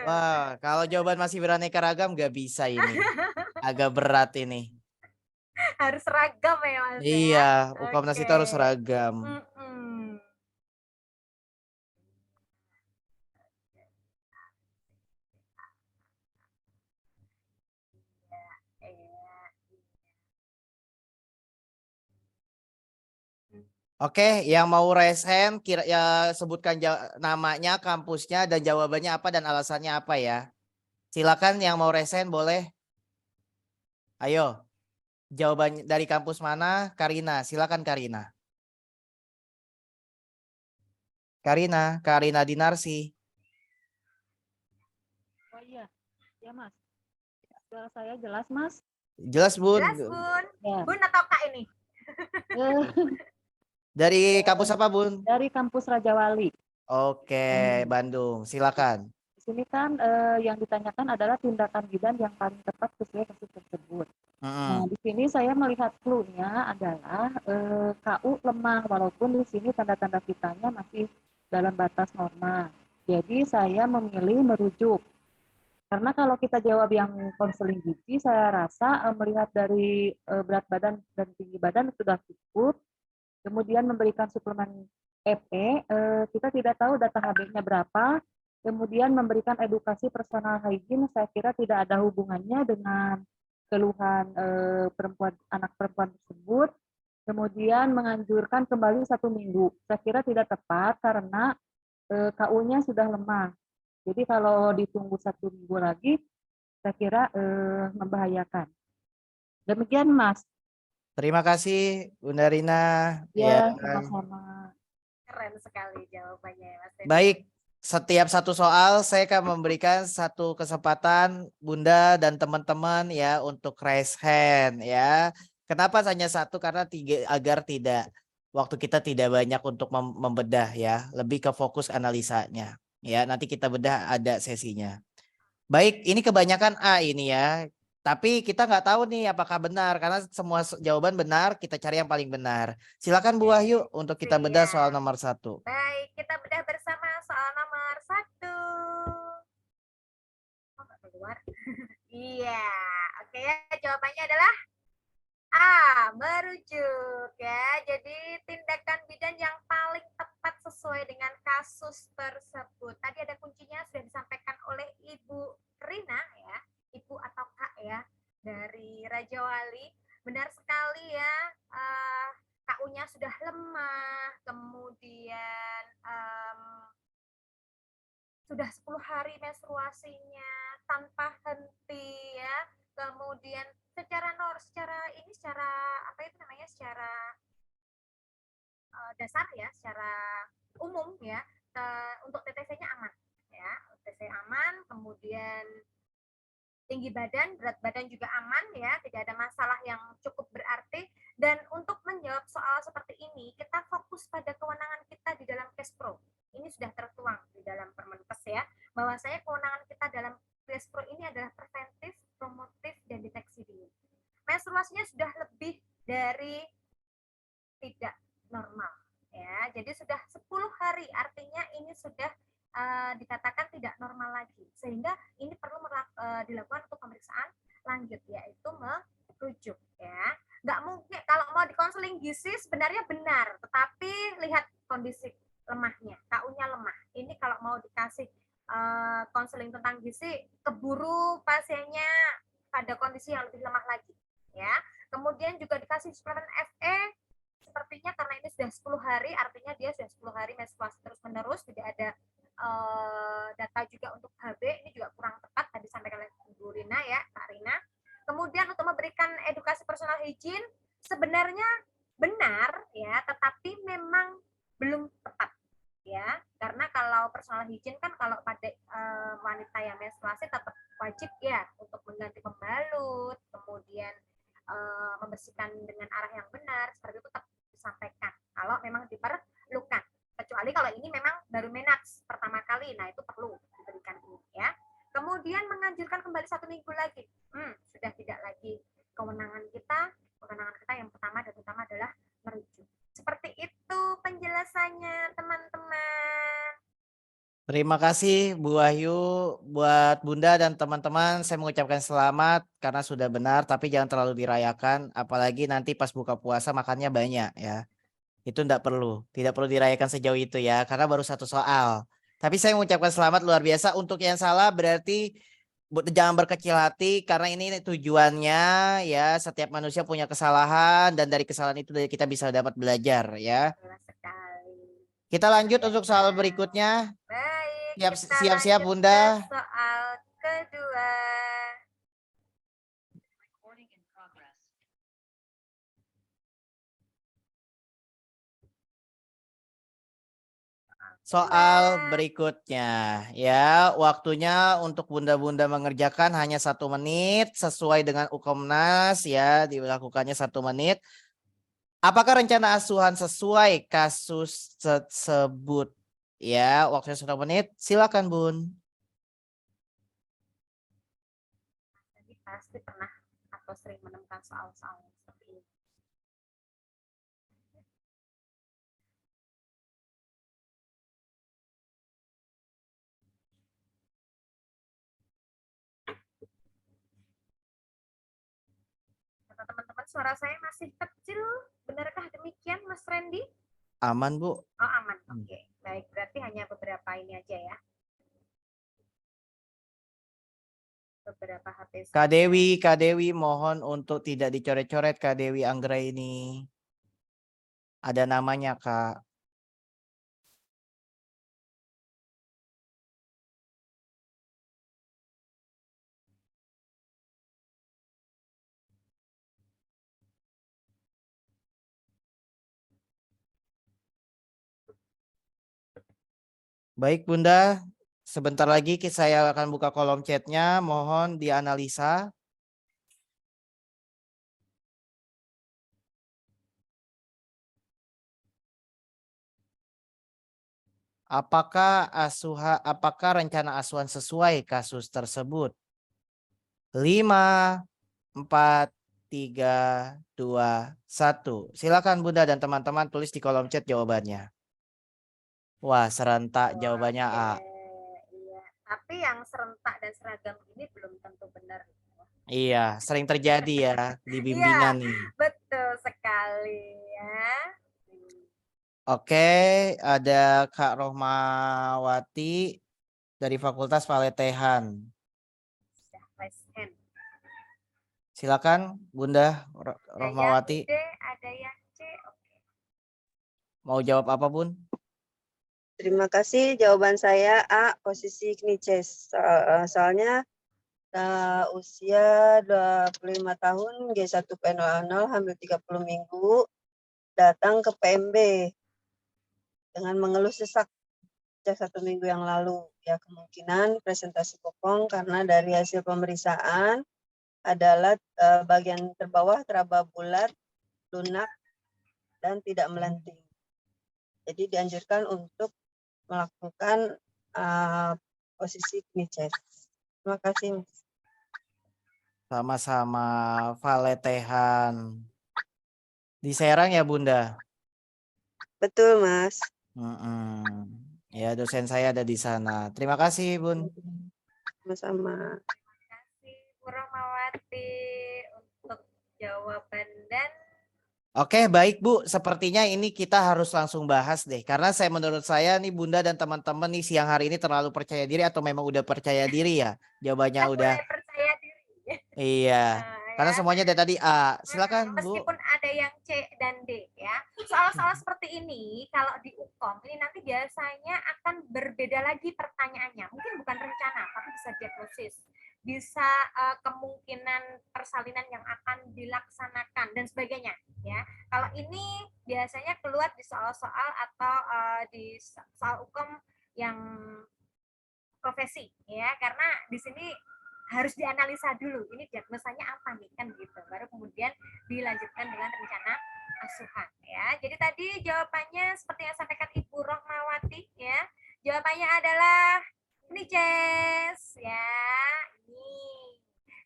Wah, kalau jawaban masih beraneka ragam nggak bisa ini. Agak berat ini. Harus seragam ya, Mas, ya? Iya, UKAMNAS Oke. itu harus seragam. Mhm. Iya iya. Mmm. Oke, yang mau raise hand kira ya sebutkan namanya, kampusnya, dan jawabannya apa dan alasannya apa ya. Silakan yang mau raise hand boleh. Ayo, jawabannya dari kampus mana? Karina, silakan Karina. Karina Dinarsi. Oh iya, ya Mas. Suara saya jelas Mas? Jelas Bun. Jelas, Bun. Ya. Bun atau Kak ini? Dari kampus apa Bun? Dari kampus Raja Wali. Oke, Bandung. Silakan. Di sini kan yang ditanyakan adalah tindakan bidan yang paling tepat sesuai kasus tersebut. Nah, di sini saya melihat clue-nya adalah KU lemah, walaupun di sini tanda-tanda vitanya masih dalam batas normal. Jadi saya memilih merujuk. Karena kalau kita jawab yang konseling gizi, saya rasa melihat dari berat badan dan tinggi badan sudah cukup. Kemudian memberikan suplemen EP, kita tidak tahu data HB-nya berapa. Kemudian memberikan edukasi personal hygiene, saya kira tidak ada hubungannya dengan keluhan anak perempuan tersebut. Kemudian menganjurkan kembali 1 minggu, saya kira tidak tepat karena KU-nya sudah lemah. Jadi kalau ditunggu 1 minggu lagi, saya kira membahayakan. Demikian Mas. Terima kasih Bunda Rina. Ya. Ya, sama-sama. Keren sekali jawabannya ya, Mas Denny. Baik, setiap satu soal saya akan memberikan satu kesempatan Bunda dan teman-teman ya untuk raise hand ya. Kenapa hanya satu? Karena agar tidak waktu kita tidak banyak untuk membedah ya, lebih ke fokus analisanya. Ya, nanti kita bedah ada sesinya. Baik, ini kebanyakan A ini ya. Tapi kita nggak tahu nih apakah benar karena semua jawaban benar, kita cari yang paling benar. Silakan Bu Wahyu untuk kita bedah soal Siap. nomor 1. Baik, kita bedah bersama soal nomor 1. Oh, nggak keluar. Iya, oke ya, jawabannya adalah A, merujuk ya. Jadi tindakan bidan yang paling tepat sesuai dengan kasus tersebut. Tadi ada kuncinya sudah disampaikan oleh Ibu Rina ya, Ibu atau Kak ya, dari Raja Wali. Benar sekali ya, KU-nya sudah lemah, kemudian sudah 10 hari menstruasinya tanpa henti ya. Kemudian secara secara apa itu namanya? Secara dasar ya, secara umum ya, untuk TTC-nya aman ya. TTC aman, kemudian tinggi badan, berat badan juga aman ya, tidak ada masalah yang cukup berarti. Dan untuk menjawab soal seperti ini, kita fokus pada kewenangan kita di dalam Kespro. Ini sudah tertuang di dalam Permenkes ya, bahwasanya kewenangan kita dalam Kespro ini adalah preventif, promotif, dan deteksi dini. Menstruasinya sudah lebih dari tidak normal ya. Jadi sudah 10 hari, artinya ini sudah dikatakan tidak normal lagi. Sehingga ini perlu dilakukan untuk pemeriksaan lanjut, yaitu merujuk ya. Nggak mungkin kalau mau di konseling gizi sebenarnya benar, tetapi lihat kondisi lemahnya, KU-nya lemah. Ini kalau mau dikasih konseling tentang gizi, keburu pasiennya pada kondisi yang lebih lemah lagi ya. Kemudian juga dikasih suplemen FE, sepertinya karena ini sudah 10 hari, artinya dia sudah 10 hari menstruasi terus-menerus, tidak ada data juga untuk HB, ini juga kurang tepat tadi disampaikan oleh Bu Rina ya, Kak Rina. Kemudian untuk memberikan edukasi personal hygiene, sebenarnya benar ya, tetapi memang belum tepat ya, karena kalau personal hygiene kan kalau pada wanita yang menstruasi tetap wajib ya untuk mengganti pembalut, kemudian membersihkan dengan arah yang benar, seperti itu tetap disampaikan kalau memang diperlukan, kecuali kalau ini memang baru menaks pertama kali, nah itu perlu diberikan ini ya. Kemudian menganjurkan kembali 1 minggu lagi, sudah tidak lagi kewenangan kita yang pertama dan utama adalah merujuk. Seperti itu penjelasannya teman-teman. Terima kasih Bu Wahyu, buat Bunda dan teman-teman saya mengucapkan selamat karena sudah benar, tapi jangan terlalu dirayakan, apalagi nanti pas buka puasa makannya banyak ya. Itu tidak perlu dirayakan sejauh itu ya, karena baru satu soal. Tapi saya mengucapkan selamat luar biasa. Untuk yang salah berarti jangan berkecil hati karena ini tujuannya ya, setiap manusia punya kesalahan dan dari kesalahan itu kita bisa dapat belajar ya. Betul sekali. Kita lanjut Ya, untuk soal berikutnya. baik, kita Siap-siap lanjut ke Bunda. soal kedua. Soal berikutnya ya, waktunya untuk bunda-bunda mengerjakan hanya 1 menit sesuai dengan Ukomnas ya, dilakukannya 1 menit. Apakah rencana asuhan sesuai kasus tersebut? Ya, waktunya 1 menit. Silakan Bun. Jadi pasti pernah atau sering menemukan soal-soal seperti ini. Kata teman-teman, suara saya masih kecil. Benarkah demikian, Mas Randy? Aman Bu. Oh, aman. Oke. Baik, berarti hanya beberapa ini aja ya. Beberapa HP Kak saja. Kak Dewi mohon untuk tidak dicoret-coret Kak Dewi Anggra ini. Ada namanya Kak. Baik Bunda, sebentar lagi saya akan buka kolom chatnya, mohon dianalisa. Apakah rencana asuhan sesuai kasus tersebut? 5, 4, 3, 2, 1. Silakan Bunda dan teman-teman tulis di kolom chat jawabannya. Wah, serentak jawabannya A. Iya. Tapi yang serentak dan seragam ini belum tentu benar. Iya, sering terjadi ya di Iya, bimbingan nih. betul sekali ya. Oke, ada Kak Rohmawati dari Fakultas Paletehan. Sudah raise hand. Silakan Bunda Ada yang Rohmawati. D, ada yang C. Oke. Mau jawab apa Bun? Terima kasih. Jawaban saya A, posisi Knices. Soalnya usia 25 tahun, G1P00, hampir 30 minggu, datang ke PMB dengan mengeluh sesak sejak 1 minggu yang lalu. Ya, kemungkinan presentasi bokong karena dari hasil pemeriksaan adalah bagian terbawah teraba bulat, lunak, dan tidak melenting. Jadi dianjurkan untuk melakukan posisi Knices. Terima kasih, Mas. Sama-sama Paletehan. Di Serang ya Bunda? Betul, Mas. Ya, dosen saya ada di sana. Terima kasih Bun. Sama-sama. Terima kasih Bu Rohmawati untuk jawaban dan Oke, baik Bu. Sepertinya ini kita harus langsung bahas deh. Karena menurut saya nih Bunda dan teman-teman nih siang hari ini terlalu percaya diri atau memang udah percaya diri ya? Jawabannya kan udah. mulai percaya diri. Iya. Karena Ya. semuanya dari tadi A. Silakan Bu. Meskipun ada yang C dan D ya. Soal-soal seperti ini kalau di UKOM ini nanti biasanya akan berbeda lagi pertanyaannya. Mungkin bukan rencana tapi bisa diagnosis. Bisa kemungkinan persalinan yang akan dilaksanakan dan sebagainya ya. Kalau ini biasanya keluar di soal-soal atau di soal UKOM yang profesi ya, karena di sini harus dianalisa dulu ini diagnosanya apa nih kan gitu, baru kemudian dilanjutkan dengan rencana asuhan ya. Jadi tadi jawabannya seperti yang sampaikan Ibu Rohmawati ya, jawabannya adalah Knices ya. Ini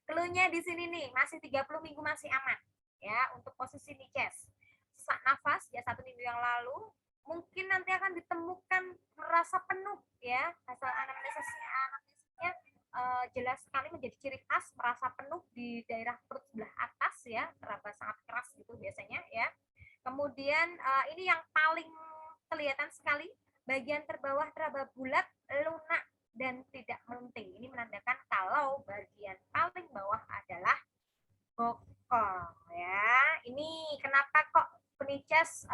cluenya di sini nih, masih 30 minggu masih aman ya untuk posisi Knices. Sesak nafas ya 1 minggu yang lalu, mungkin nanti akan ditemukan merasa penuh ya, hasil anamnesisnya jelas sekali menjadi ciri khas merasa penuh di daerah perut sebelah atas ya, teraba sangat keras gitu biasanya ya. Kemudian ini yang paling kelihatan sekali, bagian terbawah teraba bulat, lunak dan tidak melunting. Ini menandakan kalau bagian paling bawah adalah bokong ya. Ini kenapa kok penicas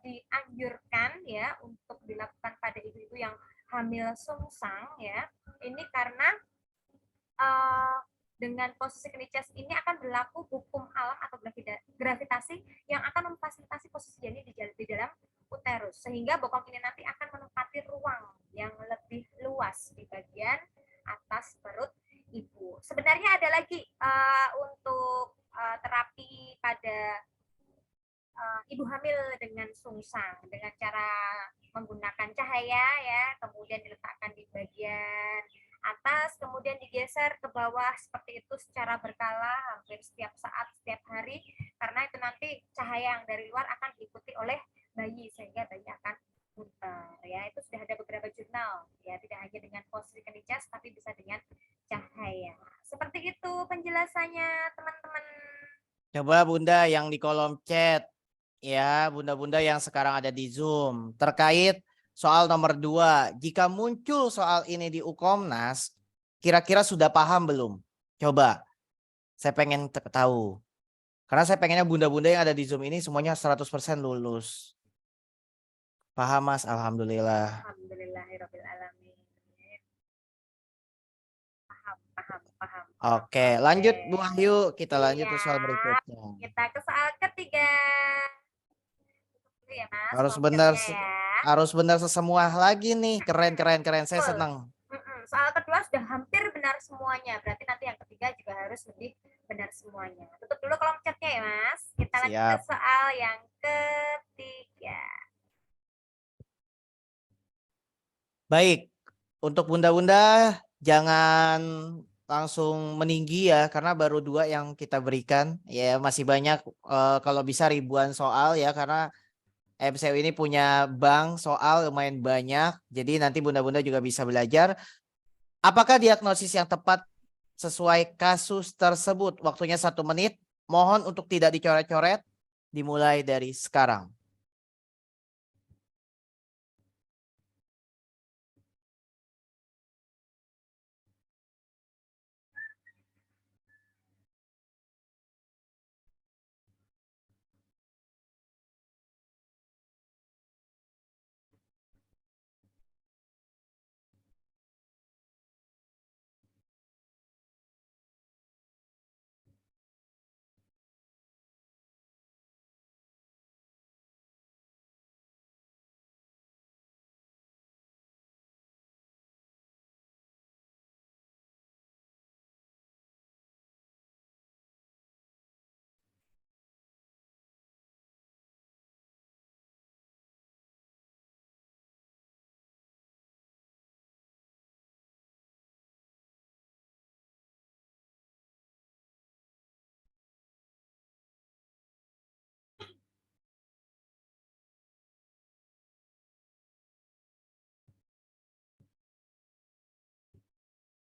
dianjurkan ya untuk dilakukan pada ibu-ibu yang hamil sungsang ya. Ini karena dengan posisi kenicas ini akan berlaku hukum alam atau gravitasi yang akan memfasilitasi posisi janin di dalam uterus, sehingga bokong ini nanti akan menempati ruang yang lebih luas di bagian atas perut ibu. Sebenarnya ada lagi untuk terapi pada ibu hamil dengan sungsang dengan cara menggunakan cahaya ya, kemudian diletakkan di bagian atas, kemudian digeser ke bawah seperti itu secara berkala hampir setiap saat, setiap hari, karena itu nanti cahaya yang dari luar akan diikuti oleh bayi sehingga bayi akan muter ya. Itu sudah ada beberapa jurnal ya, tidak hanya dengan posisi kenicas tapi bisa dengan cahaya. Seperti itu penjelasannya teman-teman. Coba Bunda yang di kolom chat ya, bunda-bunda yang sekarang ada di Zoom terkait soal nomor 2. Jika muncul soal ini di Ukomnas, kira-kira sudah paham belum? Coba, saya pengen tahu. Karena saya pengennya bunda-bunda yang ada di Zoom ini semuanya 100% lulus. Paham Mas? Alhamdulillah. Alhamdulillahirrahmanirrahim. Paham. Oke, lanjut Bu Wahyu. Kita lanjut ke soal Siap. berikutnya. Kita ke soal ketiga. Ya, Mas, Harus benar, ya. harus benar sesemua lagi nih. Keren. Saya Betul. senang. Soal kedua sudah hampir benar semuanya. Berarti nanti yang ketiga juga harus lebih benar semuanya. Tutup dulu kolom chatnya ya, Mas. Kita lanjut ke soal yang ketiga. Baik, untuk bunda-bunda jangan langsung meninggi ya, karena baru 2 yang kita berikan. Ya masih banyak, kalau bisa ribuan soal ya, karena MCU ini punya bank soal lumayan banyak. Jadi nanti bunda-bunda juga bisa belajar. Apakah diagnosis yang tepat sesuai kasus tersebut? Waktunya 1 menit. Mohon untuk tidak dicoret-coret. Dimulai dari sekarang.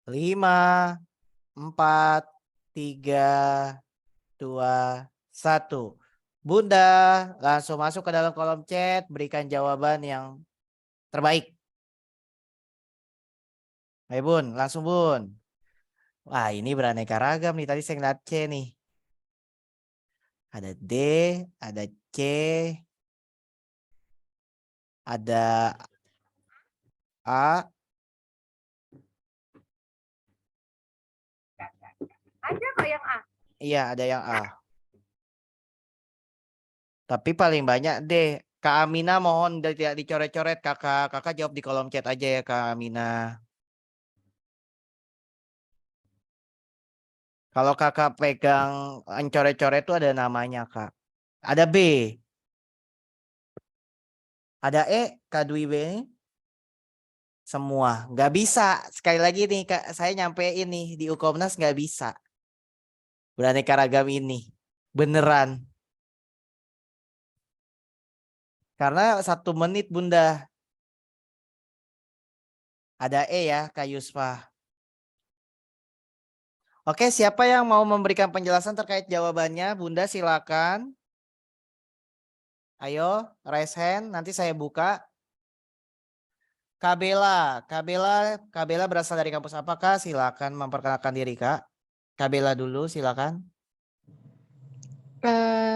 Lima, 4, 3, 2, 1. Bunda langsung masuk ke dalam kolom chat, berikan jawaban yang terbaik. Ayo Bun, langsung Bun. Wah ini beraneka ragam nih, tadi saya ngeliat C nih. Ada D, ada C, ada A. Ada kok yang A. Iya ada yang A. Tapi paling banyak D. Kak Amina mohon tidak dicoret-coret. Kakak jawab di kolom chat aja ya Kak Amina. Kalau kakak pegang coret-coret itu ada namanya Kak. Ada B. Ada E, K2B ini. Semua. Nggak bisa. Sekali lagi nih Kak, saya nyampein nih di Ukomnas nggak bisa. Beraneka ragam ini. Beneran. Karena 1 menit Bunda. Ada E ya, Kak Yusfa. Oke, siapa yang mau memberikan penjelasan terkait jawabannya? Bunda silakan. Ayo, raise hand, nanti saya buka. Kabela, Kabela berasal dari kampus apakah? Silakan memperkenalkan diri, Kak. Kabela dulu, silakan.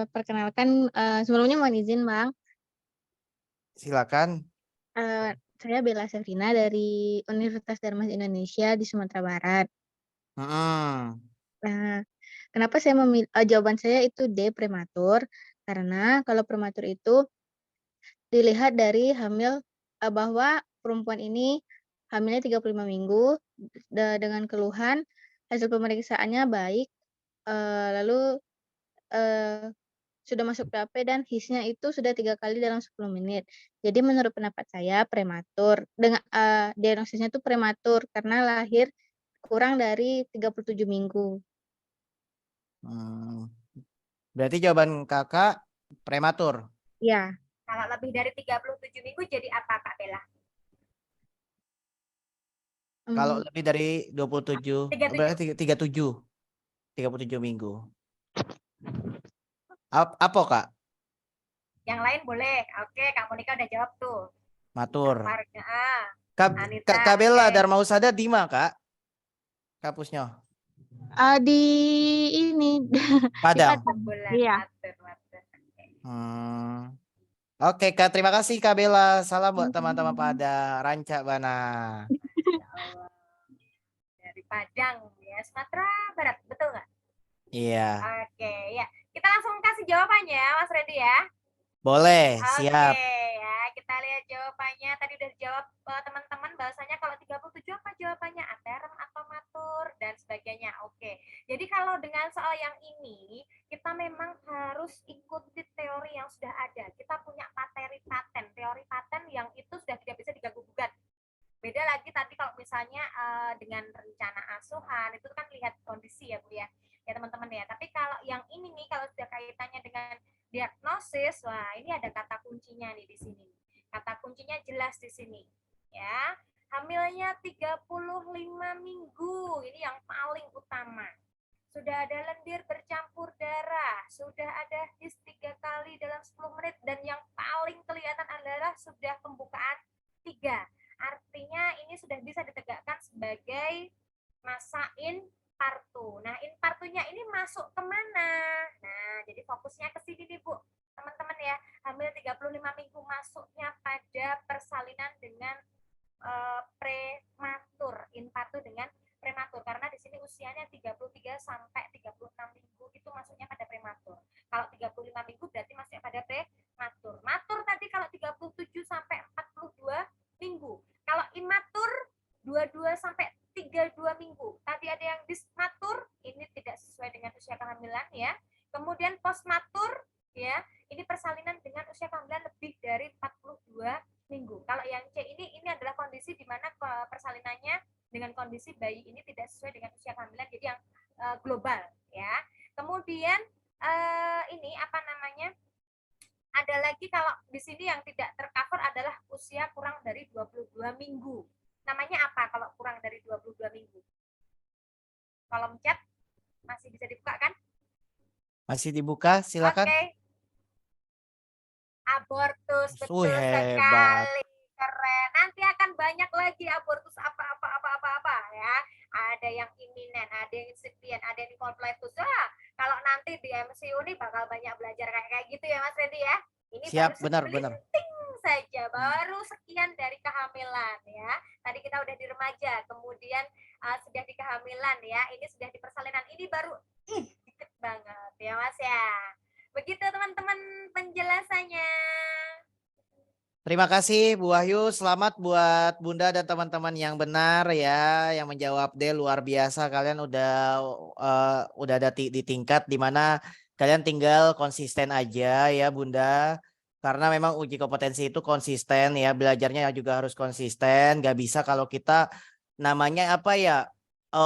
Perkenalkan, sebelumnya mohon izin, Bang. Silakan. Saya Bella Safrina dari Universitas Darmas Indonesia di Sumatera Barat. Kenapa saya jawaban saya itu D, prematur, karena kalau prematur itu dilihat dari hamil, bahwa perempuan ini hamilnya 35 minggu dengan keluhan, hasil pemeriksaannya baik, lalu sudah masuk PAP dan HIS-nya itu sudah 3 kali dalam 10 menit. Jadi menurut pendapat saya prematur. Dengan diagnosisnya itu prematur karena lahir kurang dari 37 minggu. Berarti jawaban Kakak prematur. Ya. Kalau lebih dari 37 minggu jadi apa Kak Bella? Kalau lebih dari 27, 37. berarti 37 minggu. Apa Kak? Yang lain boleh. Oke, Kak Monika udah jawab tuh. Matur. Anita, Kak Bella oke. Dharma Husada di mana Kak? Kampusnya? Di ini Padang. Iya. Oke Kak, terima kasih Kak Bella. Salam buat teman-teman pada Ranca Bana. Dari Padang ya, Sumatera Barat, betul nggak? Iya. Oke, ya. Kita langsung kasih jawabannya, Mas Reddy ya. Boleh, Oke, siap. ya. Kita lihat jawabannya. Tadi udah dijawab teman-teman bahwasanya kalau 37 apa jawabannya? Aterem atau matur dan sebagainya. Oke. Jadi kalau dengan soal yang ini, kita memang harus ikuti teori yang sudah ada. Kita punya teori paten yang itu sudah tidak bisa diganggu-gugat. Beda lagi tadi kalau misalnya dengan rencana asuhan itu kan lihat kondisi ya Bu ya teman-teman ya. Tapi kalau yang ini nih kalau sudah kaitannya dengan diagnosis, wah ini ada kata kuncinya nih di sini. Kata kuncinya jelas di sini ya. Hamilnya 35 minggu, ini yang paling utama. Sudah ada lendir bercampur darah, sudah ada HIS 3 kali dalam 10 menit dan yang paling kelihatan adalah sudah pembukaan 3. Artinya ini sudah bisa ditegakkan sebagai masa infartu. Nah, infartunya ini masuk kemana? Nah, jadi fokusnya ke sini nih, Bu. Teman-teman ya, hamil 35 minggu masuknya pada persalinan dengan prematur, infartu dengan prematur. Karena di sini usianya 33 sampai 36 minggu itu masuknya pada prematur. Kalau 35 minggu berarti masuknya pada prematur. Matur tadi kalau 37 sampai 42 minggu. Kalau imatur 22 sampai 32 minggu. Tadi ada yang dismatur, ini tidak sesuai dengan usia kehamilan ya. Kemudian postmatur ya, ini persalinan dengan usia kehamilan lebih dari 42 minggu. Kalau yang C ini adalah kondisi di mana persalinannya dengan kondisi bayi ini tidak sesuai dengan usia kehamilan, jadi yang global ya. Kemudian ini apa namanya? Ada lagi kalau di sini yang tidak tercover adalah usia kurang dari 22 minggu. Namanya apa kalau kurang dari 22 minggu? Kolom chat masih bisa dibuka kan? Masih dibuka, silakan. Oke. Abortus, betul Hebat. sekali. Keren. Nanti akan banyak lagi abortus apa ya. Ada yang iminen, ada yang insipient, ada yang incompletus. Kalau nanti di MCU nih bakal banyak belajar kayak gitu ya Mas Reddy ya. Ini siap, baru benar. saja, baru sekian dari kehamilan ya. Tadi kita udah di remaja, kemudian sudah di kehamilan ya. Ini sudah di persalinan. Ini baru dikit banget ya Mas ya. Begitu teman-teman penjelasannya. Terima kasih Bu Wahyu, selamat buat Bunda dan teman-teman yang benar ya, yang menjawab D, luar biasa. Kalian udah ada di tingkat dimana kalian tinggal konsisten aja ya Bunda. Karena memang uji kompetensi itu konsisten ya, belajarnya juga harus konsisten. Gak bisa kalau kita namanya apa ya,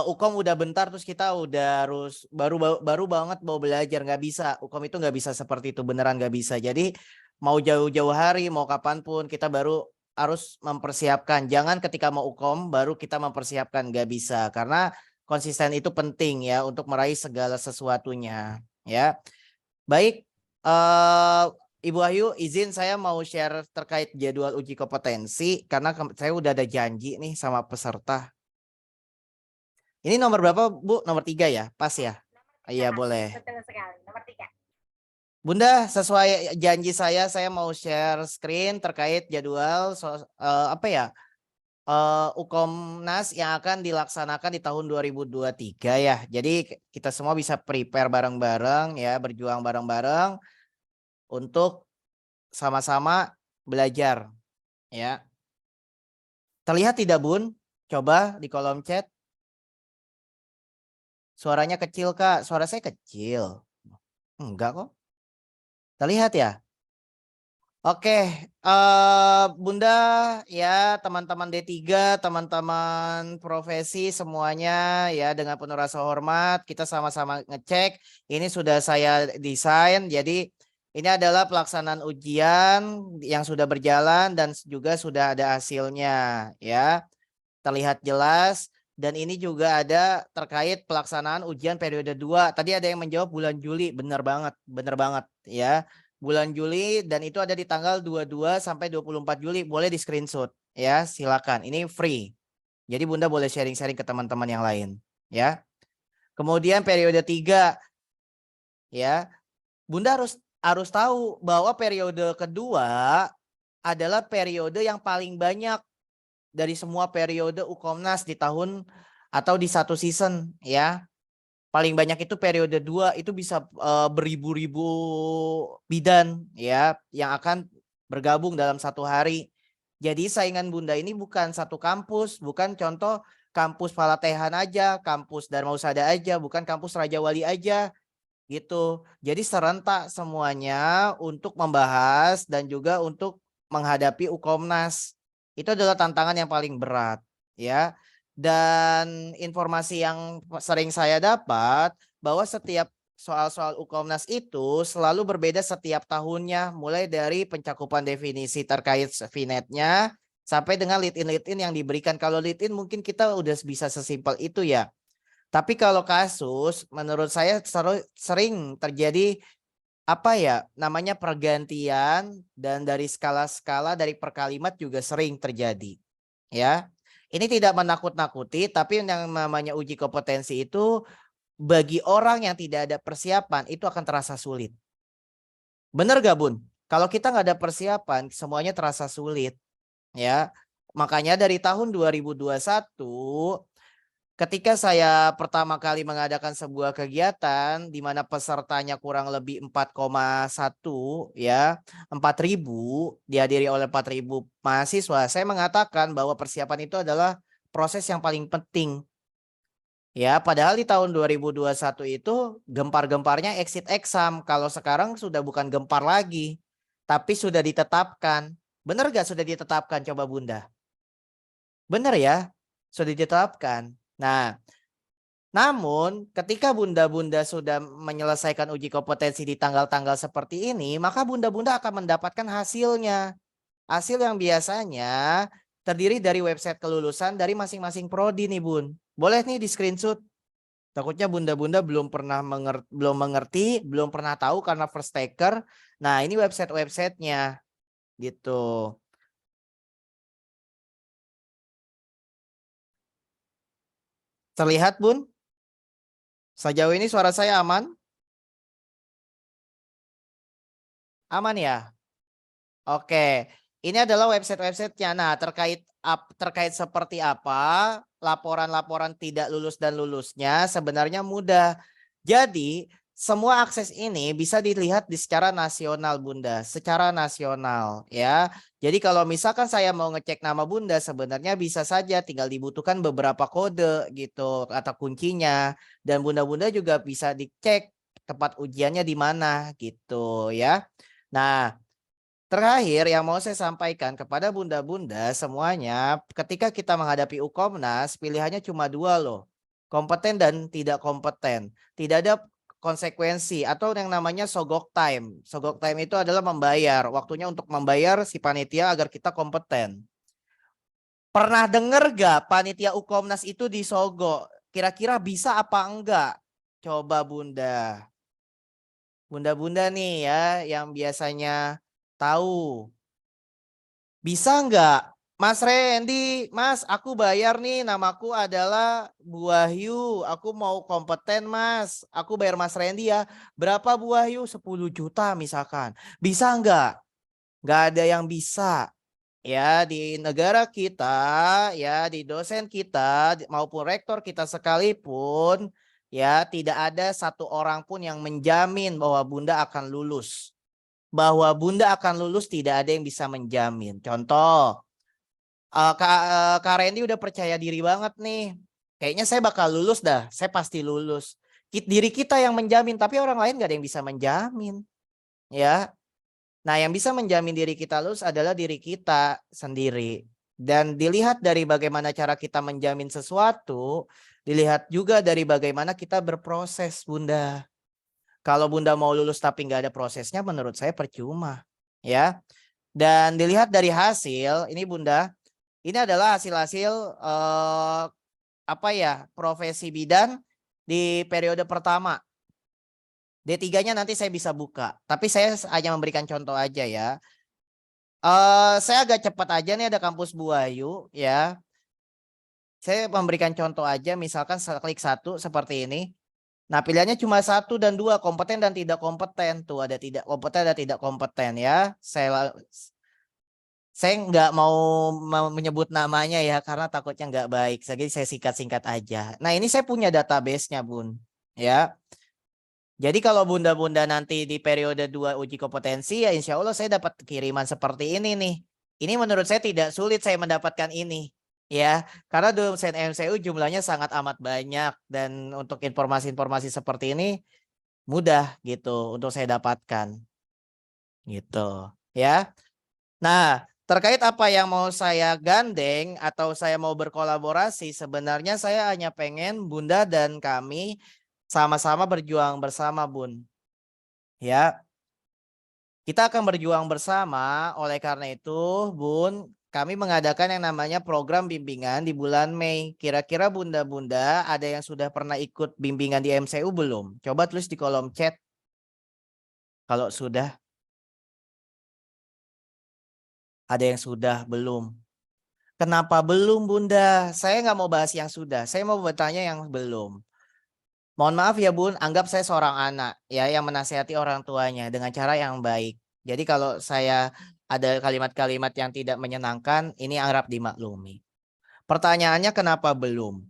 Ukom udah bentar terus kita udah harus baru banget mau belajar, nggak bisa. Ukom itu nggak bisa seperti itu, beneran nggak bisa. Jadi Mau jauh-jauh hari, mau kapanpun kita baru harus mempersiapkan. Jangan ketika mau UKOM baru kita mempersiapkan, nggak bisa. Karena konsisten itu penting ya untuk meraih segala sesuatunya ya. Baik, Ibu Ayu, izin saya mau share terkait jadwal uji kompetensi karena saya udah ada janji nih sama peserta. Ini nomor berapa, Bu? Nomor 3 ya? Pas ya? Iya, boleh. Betul sekali. Nomor 3. Bunda, sesuai janji saya mau share screen terkait jadwal UKOMNAS yang akan dilaksanakan di tahun 2023 ya. Jadi kita semua bisa prepare bareng-bareng ya, berjuang bareng-bareng untuk sama-sama belajar ya. Terlihat tidak, Bun? Coba di kolom chat. Suaranya kecil, Kak. Suara saya kecil. Enggak kok. Terlihat ya? Oke, Bunda ya, teman-teman D3, teman-teman profesi semuanya ya, dengan penuh rasa hormat kita sama-sama ngecek. Ini sudah saya desain, jadi ini adalah pelaksanaan ujian yang sudah berjalan dan juga sudah ada hasilnya ya. Terlihat jelas dan ini juga ada terkait pelaksanaan ujian periode 2. Tadi ada yang menjawab bulan Juli, benar banget ya. Bulan Juli dan itu ada di tanggal 22 sampai 24 Juli. Boleh di screenshot ya, silakan. Ini free. Jadi Bunda boleh sharing-sharing ke teman-teman yang lain ya. Kemudian periode 3 ya. Bunda harus tahu bahwa periode kedua adalah periode yang paling banyak dari semua periode UKOMNAS di tahun atau di satu season ya. Paling banyak itu periode 2 itu bisa beribu-ribu bidan ya yang akan bergabung dalam satu hari. Jadi saingan Bunda ini bukan satu kampus, bukan contoh kampus Palatehan aja, kampus Darmausada aja, bukan kampus Raja Wali aja gitu. Jadi serentak semuanya untuk membahas dan juga untuk menghadapi UKOMNAS. Itu adalah tantangan yang paling berat ya. Dan informasi yang sering saya dapat bahwa setiap soal-soal UKOMNAS itu selalu berbeda setiap tahunnya, mulai dari pencakupan definisi terkait VNet-nya sampai dengan lead-in yang diberikan. Kalau lead-in mungkin kita udah bisa sesimpel itu ya. Tapi kalau kasus menurut saya sering terjadi namanya pergantian dan dari skala-skala dari per kalimat juga sering terjadi ya. Ini tidak menakut-nakuti, tapi yang namanya uji kompetensi itu bagi orang yang tidak ada persiapan itu akan terasa sulit. Bener gak, Bun? Kalau kita nggak ada persiapan, semuanya terasa sulit. Ya, makanya dari tahun 2021, ketika saya pertama kali mengadakan sebuah kegiatan di mana pesertanya kurang lebih 4,1 ya, 4.000 dihadiri oleh 4.000 mahasiswa, saya mengatakan bahwa persiapan itu adalah proses yang paling penting. Ya, padahal di tahun 2021 itu gempar-gemparnya exit exam. Kalau sekarang sudah bukan gempar lagi, tapi sudah ditetapkan. Benar gak sudah ditetapkan? Coba Bunda. Benar ya, sudah ditetapkan. Nah, namun ketika bunda-bunda sudah menyelesaikan uji kompetensi di tanggal-tanggal seperti ini, maka bunda-bunda akan mendapatkan hasilnya. Hasil yang biasanya terdiri dari website kelulusan dari masing-masing prodi nih, Bun. Boleh nih di screenshot. Takutnya bunda-bunda belum mengerti, belum pernah tahu karena first taker. Nah, ini website-websitenya gitu. Terlihat, Bun? Sejauh ini suara saya aman? Aman ya? Oke. Ini adalah website-websitenya. Nah, terkait seperti apa laporan-laporan tidak lulus dan lulusnya sebenarnya mudah. Jadi, semua akses ini bisa dilihat secara nasional, Bunda. Secara nasional ya. Jadi kalau misalkan saya mau ngecek nama Bunda, sebenarnya bisa saja tinggal dibutuhkan beberapa kode gitu atau kuncinya. Dan Bunda-Bunda juga bisa dicek tempat ujiannya di mana gitu ya. Nah, terakhir yang mau saya sampaikan kepada bunda-bunda semuanya, ketika kita menghadapi UKOMNAS, pilihannya cuma 2 loh. Kompeten dan tidak kompeten. Tidak ada konsekuensi atau yang namanya sogok time. Sogok time itu adalah membayar, waktunya untuk membayar si panitia agar kita kompeten. Pernah dengar gak panitia Ukomnas itu disogok? Kira-kira bisa apa enggak? Coba Bunda. Bunda-bunda nih ya yang biasanya tahu. Bisa enggak? Mas Randy, Mas, aku bayar nih, namaku adalah Bu Wahyu. Aku mau kompeten, Mas. Aku bayar Mas Randy ya. Berapa Bu Wahyu? 10 juta misalkan. Bisa enggak? Enggak ada yang bisa. Ya, di negara kita, ya, di dosen kita maupun rektor kita sekalipun, ya, tidak ada satu orang pun yang menjamin bahwa Bunda akan lulus. Bahwa Bunda akan lulus tidak ada yang bisa menjamin. Contoh, Kak Randy udah percaya diri banget nih. Kayaknya saya bakal lulus dah, saya pasti lulus. Diri kita yang menjamin, tapi orang lain gak ada yang bisa menjamin. Ya, nah, yang bisa menjamin diri kita lulus adalah diri kita sendiri. Dan dilihat dari bagaimana cara kita menjamin sesuatu, dilihat juga dari bagaimana kita berproses, Bunda. Kalau Bunda mau lulus tapi nggak ada prosesnya, menurut saya percuma. Ya. Dan dilihat dari hasil, ini Bunda, ini adalah hasil-hasil profesi bidan di periode pertama. D3-nya nanti saya bisa buka, tapi saya hanya memberikan contoh aja ya. Saya agak cepat aja nih, ada kampus Buayu ya. Saya memberikan contoh aja, misalkan klik 1 seperti ini. Nah, pilihannya cuma 1 dan 2, kompeten dan tidak kompeten. Tuh ada tidak kompeten dan tidak kompeten ya. Saya nggak mau menyebut namanya ya karena takutnya nggak baik. Jadi saya singkat-singkat aja. Nah, ini saya punya database-nya, Bun. Ya. Jadi kalau bunda-bunda nanti di periode 2 uji kompetensi ya insya Allah saya dapat kiriman seperti ini nih. Ini menurut saya tidak sulit saya mendapatkan ini. Ya, karena dosen MCU jumlahnya sangat amat banyak. Dan untuk informasi-informasi seperti ini mudah gitu untuk saya dapatkan. Gitu ya. Nah, terkait apa yang mau saya gandeng atau saya mau berkolaborasi, sebenarnya saya hanya pengen Bunda dan kami sama-sama berjuang bersama, Bun. Ya, kita akan berjuang bersama. Oleh karena itu, Bun, kami mengadakan yang namanya program bimbingan di bulan Mei. Kira-kira Bunda-bunda ada yang sudah pernah ikut bimbingan di MCU belum? Coba tulis di kolom chat. Kalau sudah. Ada yang sudah belum? Kenapa belum, Bunda? Saya nggak mau bahas yang sudah. Saya mau bertanya yang belum. Mohon maaf ya Bun, anggap saya seorang anak ya yang menasihati orang tuanya dengan cara yang baik. Jadi kalau saya ada kalimat-kalimat yang tidak menyenangkan, ini harap dimaklumi. Pertanyaannya kenapa belum?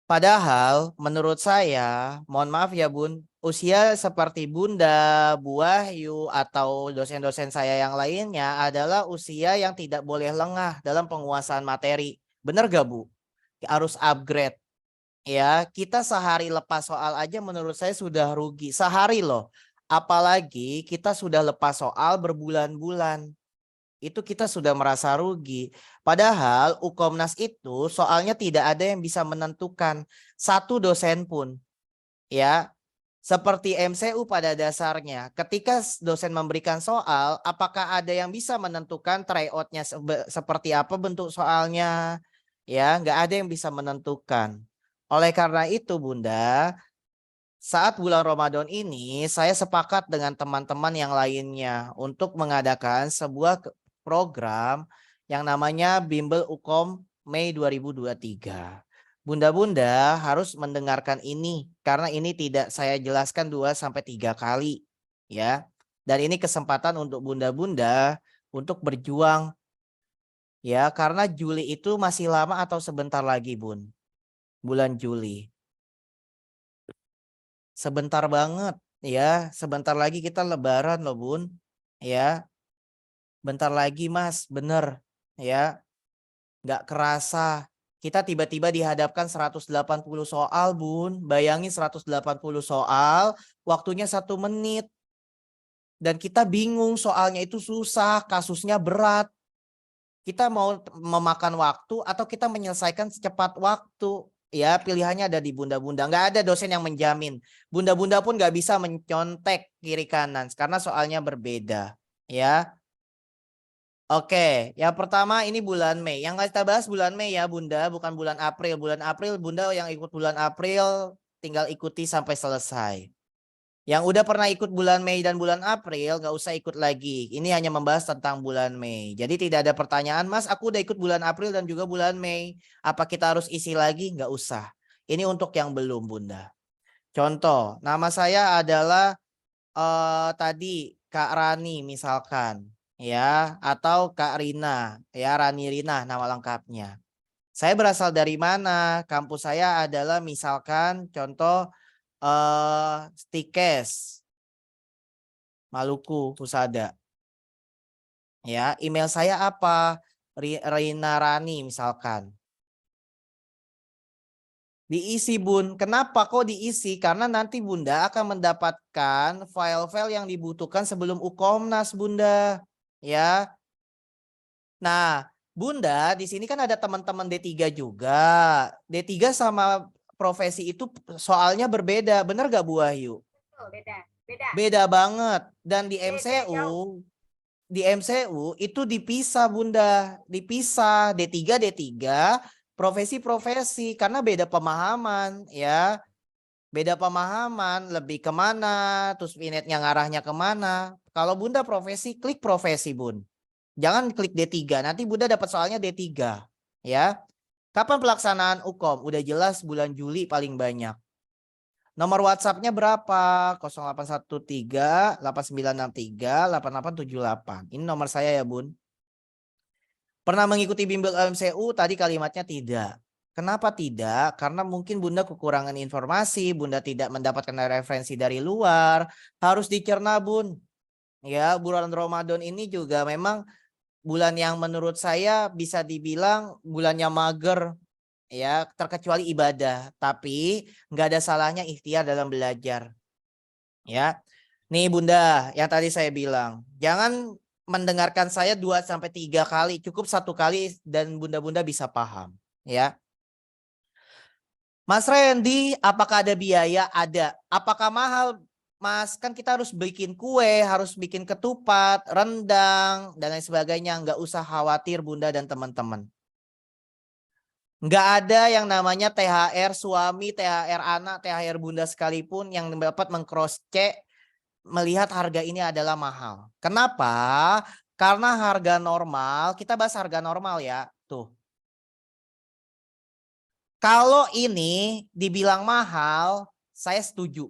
Padahal menurut saya, mohon maaf ya Bun, usia seperti Bunda, Bu Wahyu, atau dosen-dosen saya yang lainnya adalah usia yang tidak boleh lengah dalam penguasaan materi. Benar gak Bu? Harus upgrade. Ya, kita sehari lepas soal aja menurut saya sudah rugi. Sehari loh. Apalagi kita sudah lepas soal berbulan-bulan. Itu kita sudah merasa rugi. Padahal Ukomnas itu soalnya tidak ada yang bisa menentukan. Satu dosen pun. Ya, seperti MCU pada dasarnya. Ketika dosen memberikan soal, apakah ada yang bisa menentukan tryout-nya seperti apa bentuk soalnya? Ya, nggak ada yang bisa menentukan. Oleh karena itu Bunda, saat bulan Ramadan ini saya sepakat dengan teman-teman yang lainnya untuk mengadakan sebuah program yang namanya Bimbel Ukom Mei 2023. Bunda-bunda harus mendengarkan ini karena ini tidak saya jelaskan 2-3 kali ya. Dan ini kesempatan untuk bunda-bunda untuk berjuang ya karena Juli itu masih lama atau sebentar lagi Bun. Bulan Juli. Sebentar banget ya, sebentar lagi kita lebaran loh Bun. Ya. Bentar lagi Mas, bener ya. Nggak kerasa. Kita tiba-tiba dihadapkan 180 soal Bun. Bayangin 180 soal, waktunya 1 menit. Dan kita bingung soalnya itu susah, kasusnya berat. Kita mau memakan waktu atau kita menyelesaikan secepat waktu. Ya, pilihannya ada di bunda-bunda. Nggak ada dosen yang menjamin. Bunda-bunda pun nggak bisa mencontek kiri kanan karena soalnya berbeda. Ya. Oke, yang pertama ini bulan Mei. Yang kita bahas bulan Mei ya Bunda, bukan bulan April. Bulan April Bunda yang ikut bulan April tinggal ikuti sampai selesai. Yang udah pernah ikut bulan Mei dan bulan April nggak usah ikut lagi. Ini hanya membahas tentang bulan Mei. Jadi tidak ada pertanyaan, Mas, aku udah ikut bulan April dan juga bulan Mei. Apa kita harus isi lagi? Nggak usah. Ini untuk yang belum, Bunda. Contoh, nama saya adalah tadi Kak Rani misalkan. Ya, atau Kak Rina. Ya, Rani Rina nama lengkapnya. Saya berasal dari mana? Kampus saya adalah misalkan contoh Stikes, Maluku, Husada. Ya, email saya apa? Rina Rani misalkan. Diisi Bun. Kenapa kok diisi? Karena nanti Bunda akan mendapatkan file-file yang dibutuhkan sebelum Ukomnas Bunda. Ya. Nah, Bunda di sini kan ada teman-teman D3 juga. D3 sama profesi itu soalnya berbeda. Benar gak Bu Wahyu? Betul, beda. Beda. Beda banget. Dan di Beda jauh. MCU itu dipisah Bunda. Dipisah D3 profesi-profesi karena beda pemahaman ya. Beda pemahaman lebih kemana, terus minatnya ngarahnya kemana. Kalau Bunda profesi, klik profesi Bun. Jangan klik D3, nanti Bunda dapat soalnya D3 ya. Kapan pelaksanaan UKOM? Udah jelas bulan Juli paling banyak. Nomor WhatsApp-nya berapa? 0813 8963 8878. Ini nomor saya ya Bun. Pernah mengikuti bimbel MCU? Tadi kalimatnya tidak. Kenapa tidak? Karena mungkin Bunda kekurangan informasi, Bunda tidak mendapatkan referensi dari luar. Harus dicerna Bun. Ya, bulan Ramadan ini juga memang bulan yang menurut saya bisa dibilang bulannya mager. Ya, terkecuali ibadah. Tapi nggak ada salahnya ikhtiar dalam belajar. Ya, nih Bunda, yang tadi saya bilang. Jangan mendengarkan saya 2-3 kali, cukup 1 kali dan bunda-bunda bisa paham ya. Mas Randy, apakah ada biaya? Ada. Apakah mahal? Mas, kan kita harus bikin kue, harus bikin ketupat, rendang, dan lain sebagainya. Nggak usah khawatir Bunda dan teman-teman. Nggak ada yang namanya THR suami, THR anak, THR Bunda sekalipun yang dapat meng-cross-check melihat harga ini adalah mahal. Kenapa? Karena harga normal, kita bahas harga normal ya. Tuh. Kalau ini dibilang mahal, saya setuju.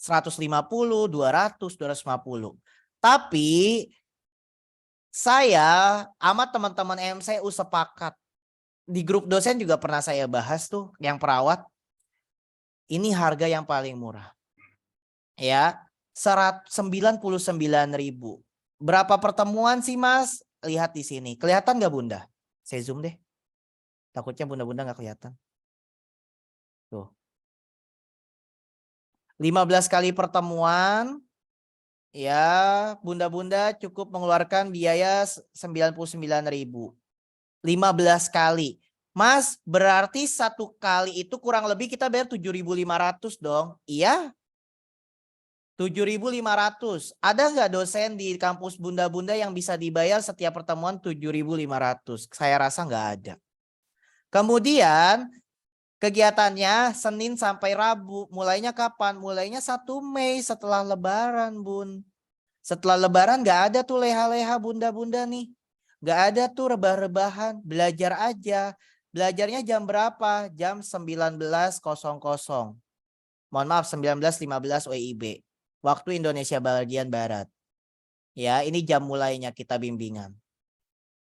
150, 200, 250. Tapi saya sama teman-teman MCU sepakat. Di grup dosen juga pernah saya bahas tuh yang perawat. Ini harga yang paling murah. Ya. 99.000. Berapa pertemuan sih Mas? Lihat di sini. Kelihatan nggak Bunda? Saya zoom deh. Takutnya Bunda-bunda nggak kelihatan. Tuh. 15 kali pertemuan. Ya, Bunda-bunda cukup mengeluarkan biaya 99.000. 15 kali. Mas, berarti 1 kali itu kurang lebih kita bayar 7.500 dong. Iya. 7.500. Ada nggak dosen di kampus bunda-bunda yang bisa dibayar setiap pertemuan 7.500? Saya rasa nggak ada. Kemudian kegiatannya Senin sampai Rabu. Mulainya kapan? Mulainya 1 Mei setelah Lebaran Bun. Setelah Lebaran nggak ada tuh leha-leha bunda-bunda nih. Nggak ada tuh rebah-rebahan. Belajar aja. Belajarnya jam berapa? Jam 19.00. Mohon maaf 19.15 WIB. Waktu Indonesia bagian Barat. Ya, ini jam mulainya kita bimbingan.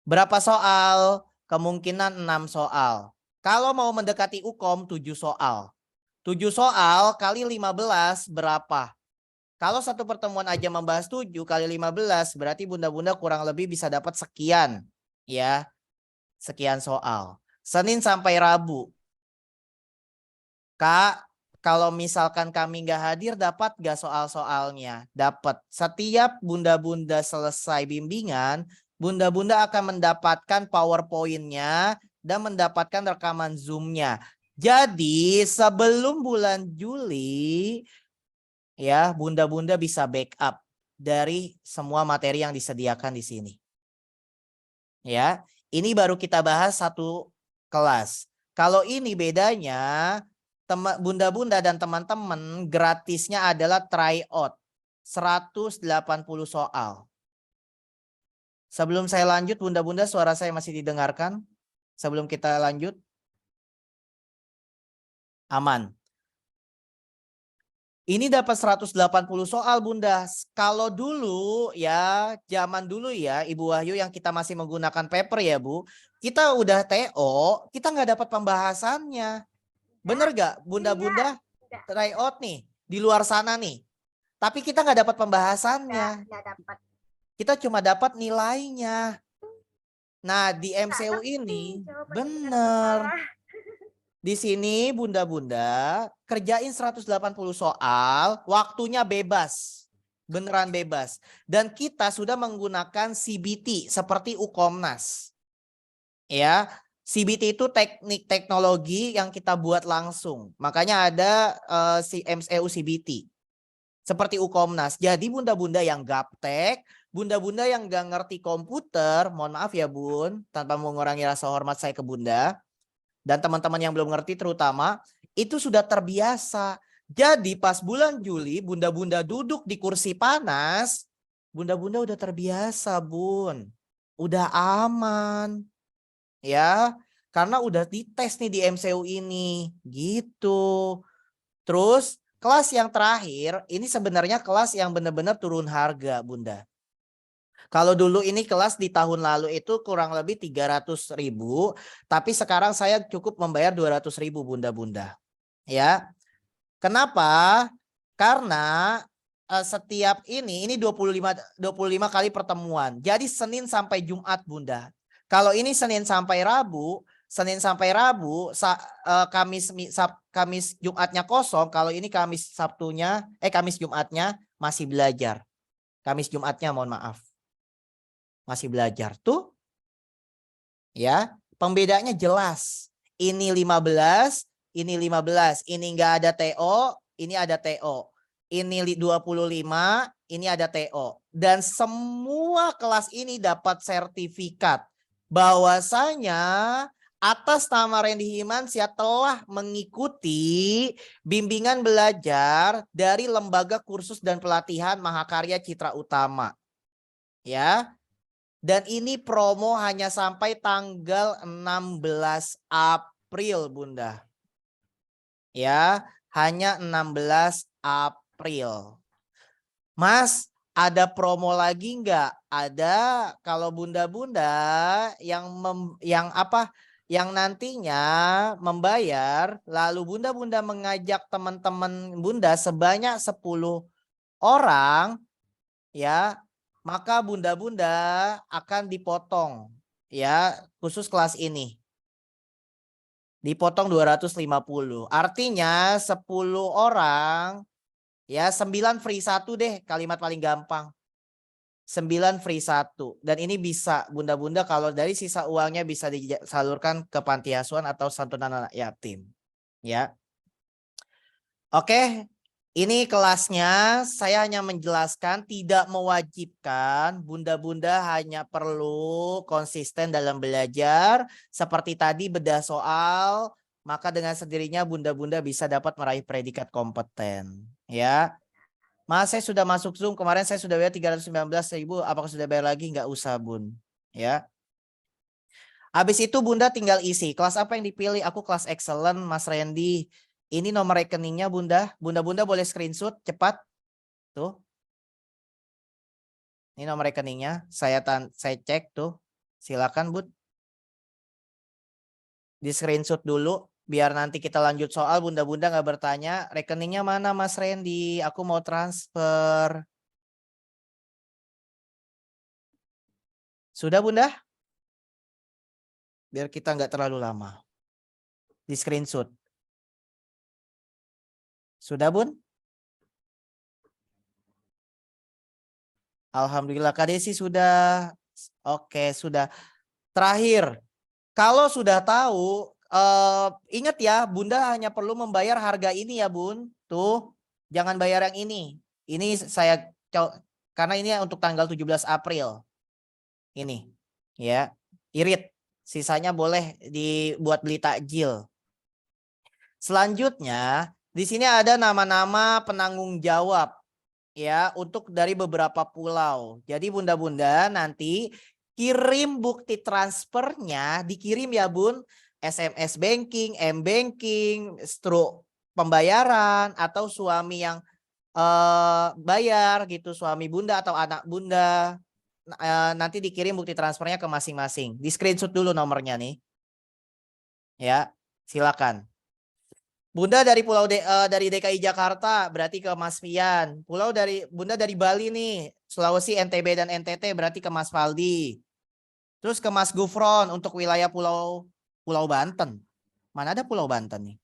Berapa soal? Kemungkinan 6 soal. Kalau mau mendekati UKOM 7 soal. 7 soal kali 15 berapa? Kalau satu pertemuan aja membahas 7 kali 15 berarti bunda-bunda kurang lebih bisa dapat sekian. Ya, sekian soal. Senin sampai Rabu. Kak, kalau misalkan kami nggak hadir, dapat nggak soal-soalnya? Dapat. Setiap bunda-bunda selesai bimbingan, bunda-bunda akan mendapatkan PowerPoint-nya dan mendapatkan rekaman Zoom-nya. Jadi sebelum bulan Juli ya bunda-bunda bisa backup dari semua materi yang disediakan di sini. Ya, ini baru kita bahas satu kelas. Kalau ini bedanya bunda-bunda dan teman-teman gratisnya adalah tryout 180 soal. Sebelum saya lanjut, bunda-bunda suara saya masih didengarkan? Sebelum kita lanjut? Aman. Ini dapat 180 soal bunda. Kalau dulu ya, zaman dulu ya Ibu Wahyu yang kita masih menggunakan paper ya Bu. Kita udah TO, kita nggak dapat pembahasannya. Bener gak bunda-bunda? Enggak. Tryout nih, di luar sana nih. Tapi kita nggak dapat pembahasannya. Enggak dapat. Kita cuma dapat nilainya. Nah di Nggak MCU ngerti ini jawabannya bener. benar apa. Di sini bunda-bunda kerjain 180 soal, waktunya bebas. Beneran bebas. Dan kita sudah menggunakan CBT seperti Ukomnas. Ya, CBT itu teknik teknologi yang kita buat langsung. Makanya ada si MCU CBT. Seperti Ukomnas. Jadi bunda-bunda yang gaptek, bunda-bunda yang gak ngerti komputer, mohon maaf ya bun, tanpa mengurangi rasa hormat saya ke bunda. Dan teman-teman yang belum ngerti terutama, itu sudah terbiasa. Jadi pas bulan Juli, bunda-bunda duduk di kursi panas, bunda-bunda udah terbiasa bun. Udah aman. Ya, karena udah dites nih di MCU ini. Gitu. Terus kelas yang terakhir, ini sebenarnya kelas yang benar-benar turun harga bunda. Kalau dulu ini kelas di tahun lalu itu kurang lebih 300.000, tapi sekarang saya cukup membayar 200.000 bunda-bunda. Ya. Kenapa? Karena setiap ini 25 kali pertemuan. Jadi Senin sampai Jumat bunda. Kalau ini Senin sampai Rabu, Kamis Jumatnya kosong. Kalau ini Kamis Jumatnya masih belajar. Kamis Jumatnya mohon maaf. Masih belajar tuh. Ya, pembedanya jelas. Ini 15, ini 15. Ini enggak ada TO, ini ada TO. Ini 25, ini ada TO. Dan semua kelas ini dapat sertifikat bahwasanya atas nama Randy Himansyah telah mengikuti bimbingan belajar dari Lembaga Kursus dan Pelatihan Mahakarya Citra Utama. Ya. Dan ini promo hanya sampai tanggal 16 April, Bunda. Ya, hanya 16 April. Mas, ada promo lagi enggak? Ada. Kalau bunda-bunda yang nantinya membayar, lalu bunda-bunda mengajak teman-teman bunda sebanyak 10 orang, ya, maka bunda-bunda akan dipotong, ya, khusus kelas ini. Dipotong 250. Artinya 10 orang, ya 9 free 1 deh, kalimat paling gampang. 9 free 1. Dan ini bisa bunda-bunda kalau dari sisa uangnya bisa disalurkan ke panti asuhan atau santunan anak yatim. Ya. Oke. Ini kelasnya, saya hanya menjelaskan tidak mewajibkan, bunda-bunda hanya perlu konsisten dalam belajar. Seperti tadi bedah soal, maka dengan sendirinya bunda-bunda bisa dapat meraih predikat kompeten. Ya, Mas saya sudah masuk Zoom, kemarin saya sudah bayar 319.000, apakah sudah bayar lagi? Nggak usah bun. Ya. Habis itu bunda tinggal isi, kelas apa yang dipilih? Aku kelas excellent Mas Randy. Ini nomor rekeningnya bunda. Bunda-bunda boleh screenshot cepat. Tuh. Ini nomor rekeningnya. Saya cek tuh. Silakan bud. Di screenshot dulu. Biar nanti kita lanjut soal. Bunda-bunda nggak bertanya. Rekeningnya mana Mas Randy? Aku mau transfer. Sudah bunda? Biar kita nggak terlalu lama. Di screenshot. Sudah bun? Alhamdulillah Kak Desi sudah. Oke sudah. Terakhir. Kalau sudah tahu ingat ya, Bunda hanya perlu membayar harga ini ya Bun. Tuh, jangan bayar yang ini. Ini saya karena ini untuk tanggal 17 April. Ini ya, irit. Sisanya boleh dibuat beli takjil. Selanjutnya, di sini ada nama-nama penanggung jawab ya untuk dari beberapa pulau. Jadi bunda-bunda nanti kirim bukti transfernya, dikirim ya Bun, SMS banking, M-banking, stroke pembayaran atau suami yang bayar gitu, suami bunda atau anak bunda. Nanti dikirim bukti transfernya ke masing-masing. Di screenshot dulu nomornya nih. Ya, silakan. Bunda dari dari DKI Jakarta berarti ke Mas Fian. Bunda dari Bali nih, Sulawesi, NTB dan NTT berarti ke Mas Faldi. Terus ke Mas Gufron untuk wilayah Pulau Banten. Mana ada Pulau Banten nih?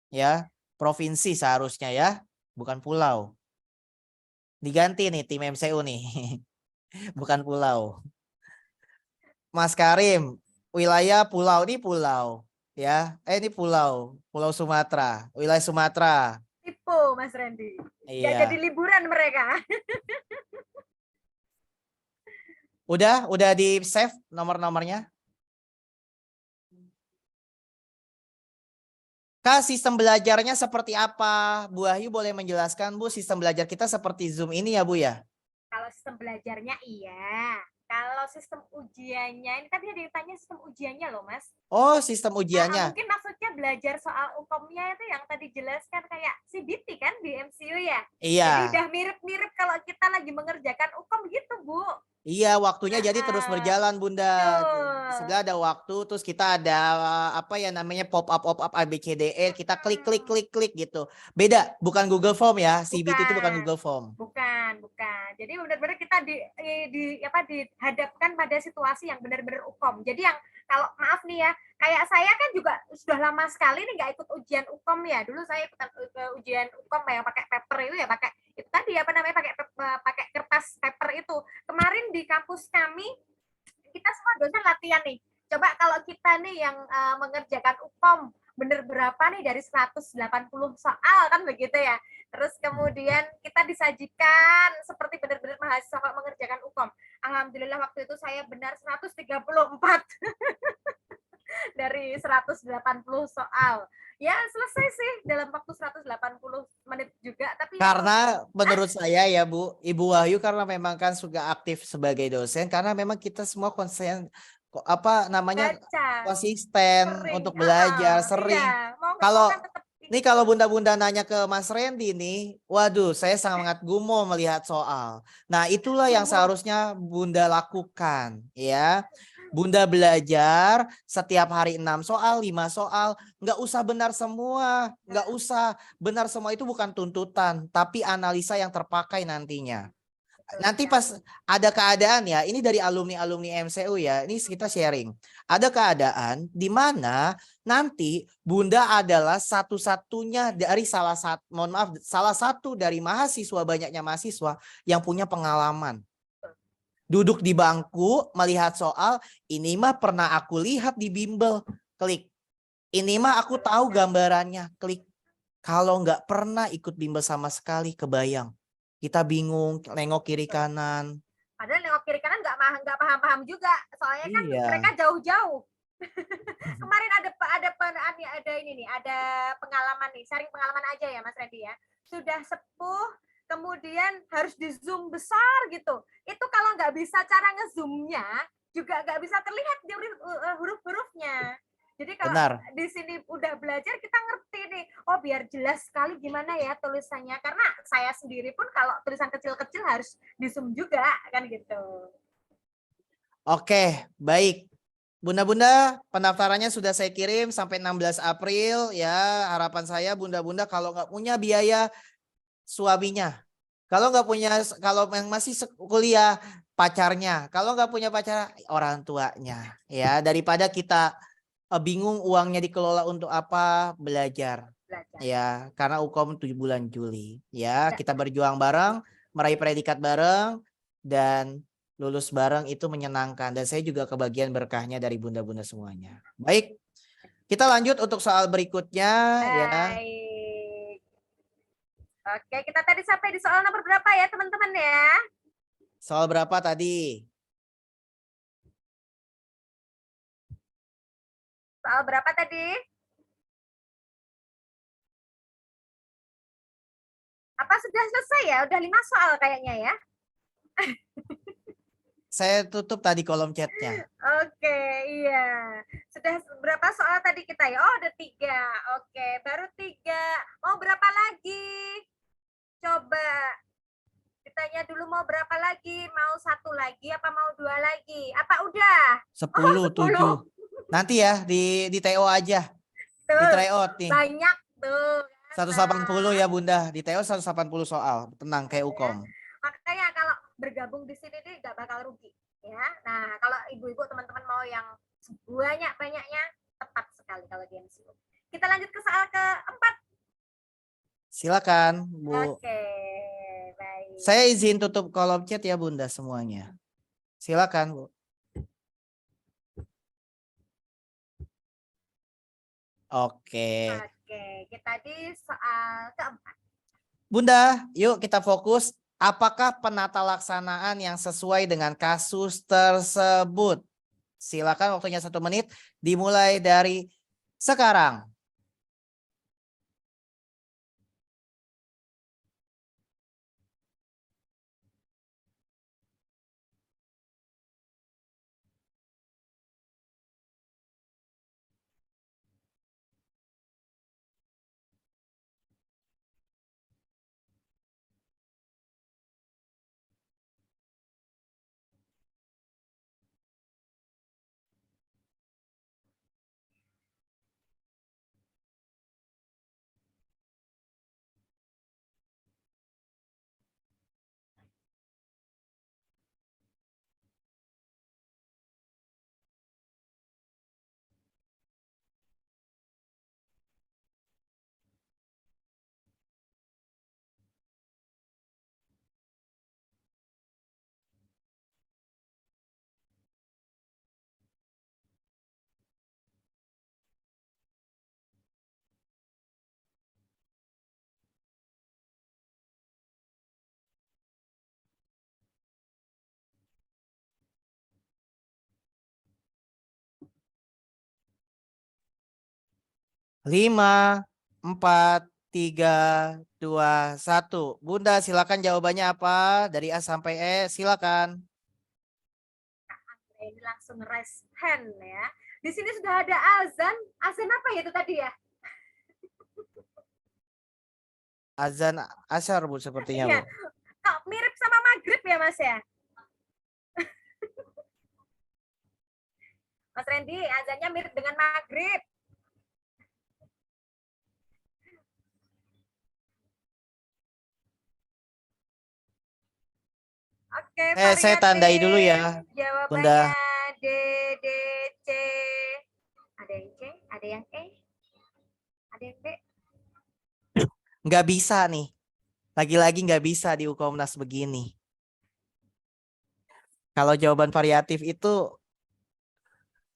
Ya, provinsi seharusnya ya, bukan pulau. Diganti nih tim MCU nih. Bukan pulau. Mas Karim, wilayah pulau ini pulau. Ya, ini Pulau Sumatera, wilayah Sumatera. Tipu Mas Randy. Iya. Gak jadi liburan mereka. Udah di save nomor-nomornya. Kak, sistem belajarnya seperti apa? Bu Wahyu boleh menjelaskan Bu, sistem belajar kita seperti Zoom ini ya Bu ya? Kalau sistem belajarnya iya. Kalau sistem ujiannya, ini tadi ada yang tanya sistem ujiannya loh Mas. Oh, sistem ujiannya. Mungkin maksudnya belajar soal UKOM-nya itu yang tadi jelaskan kayak CBT kan di MCU ya? Iya. Jadi udah mirip-mirip kalau kita lagi mengerjakan UKOM gitu Bu. Iya, waktunya jadi terus berjalan Bunda. Betul. Sebelah ada waktu, terus kita ada apa ya namanya pop up ABCDE, kita klik gitu. Beda, bukan Google Form ya. CBT itu bukan Google Form. Bukan. Jadi benar-benar kita dihadapkan pada situasi yang benar-benar UKOM. Jadi yang kalau maaf nih ya, kayak saya kan juga sudah lama sekali nih nggak ikut ujian UKOM ya. Dulu saya ikutan ujian UKOM yang pakai paper itu ya, pakai itu tadi apa namanya pakai kertas paper itu. Kemarin di kampus kami kita semua dosen latihan nih. Coba kalau kita nih yang mengerjakan UKOM bener berapa nih dari 180 soal kan begitu ya. Terus kemudian kita disajikan seperti benar-benar mahasiswa mengerjakan UKOM. Alhamdulillah waktu itu saya benar 134 dari 180 soal. Ya selesai sih dalam waktu 180 menit juga. Tapi karena menurut saya ya Bu, Ibu Wahyu karena memang kan juga aktif sebagai dosen, karena memang kita semua konsisten konsisten sering untuk belajar sering. Iya, kalau bunda-bunda nanya ke Mas Randy nih, waduh saya sangat gumoh melihat soal. Nah itulah yang seharusnya Bunda lakukan ya. Bunda belajar setiap hari 6 soal, 5 soal, nggak usah benar semua, nggak usah benar semua itu bukan tuntutan, tapi analisa yang terpakai nantinya. Nanti pas ada keadaan ya, ini dari alumni MCU ya, ini kita sharing. Ada keadaan di mana nanti Bunda adalah satu-satunya dari salah satu dari mahasiswa, banyaknya mahasiswa yang punya pengalaman. Duduk di bangku, melihat soal, ini mah pernah aku lihat di bimbel, klik. Ini mah aku tahu gambarannya, klik. Kalau nggak pernah ikut bimbel sama sekali, kebayang. Kita bingung, nengok kiri kanan. Padahal nengok kiri kanan nggak paham-paham juga, soalnya kan mereka jauh-jauh. Kemarin ada pengalaman nih, sharing pengalaman aja ya Mas Randy ya. Sudah sepuh, kemudian harus di zoom besar gitu. Itu kalau nggak bisa cara ngezoomnya, juga nggak bisa terlihat huruf-hurufnya. Jadi kalau di sini udah belajar kita ngerti nih, oh biar jelas sekali gimana ya tulisannya. Karena saya sendiri pun kalau tulisan kecil-kecil harus di zoom juga kan gitu. Oke, baik. Bunda-bunda, pendaftarannya sudah saya kirim sampai 16 April ya. Harapan saya bunda-bunda kalau nggak punya biaya suaminya. Kalau nggak punya, kalau yang masih kuliah pacarnya. Kalau nggak punya pacar orang tuanya. Ya, daripada kita bingung uangnya dikelola untuk apa, belajar. Ya, karena UKOM 7 bulan Juli. Ya, kita berjuang bareng, meraih predikat bareng, dan lulus bareng itu menyenangkan. Dan saya juga kebagian berkahnya dari bunda-bunda semuanya. Baik, Kita lanjut untuk soal berikutnya ya. Baik. Oke, kita tadi sampai di soal nomor berapa ya teman-teman ya? Soal berapa tadi? Soal berapa tadi? Apa sudah selesai ya? Udah 5 soal kayaknya ya. Saya tutup tadi kolom chatnya. Oke, iya. Sudah berapa soal tadi kita ya? Oh, udah 3. Oke, baru 3. Mau berapa lagi? Coba ditanya dulu mau berapa lagi? Mau 1 lagi apa mau 2 lagi? Apa udah? 10, 10. 7. Nanti ya di TO aja. Di Tuh, tryout nih. banyak tuh. 180 ya Bunda. Di TO 180 soal. Tenang kayak Ukom. Makanya kalau bergabung di sini nih nggak bakal rugi ya. Nah, kalau ibu-ibu teman-teman mau yang banyak-banyaknya tepat sekali kalau di MCU. Kita lanjut ke soal keempat. Silakan Bu. Oke, baik. Saya izin tutup kolom chat ya Bunda semuanya. Silakan Bu. Oke. Oke, kita di soal keempat. Bunda, yuk kita fokus. Apakah penata laksanaan yang sesuai dengan kasus tersebut? Silakan waktunya 1 menit. Dimulai dari sekarang. Lima, 4, 3, 2, 1. Bunda silakan jawabannya apa? Dari A sampai E silakan. Ini langsung raise hand ya. Di sini sudah ada azan. Azan apa ya itu tadi ya? Azan Asyar Bu sepertinya Iya. Bu. Kok mirip sama maghrib ya Mas ya? Mas Randy, azannya mirip dengan maghrib. Oke, Saya tandai dulu ya. Jawabannya Bunda. D, D, C. Ada yang C, ada yang E, ada yang B. Nggak bisa nih. Lagi-lagi nggak bisa di Ukomnas begini. Kalau jawaban variatif itu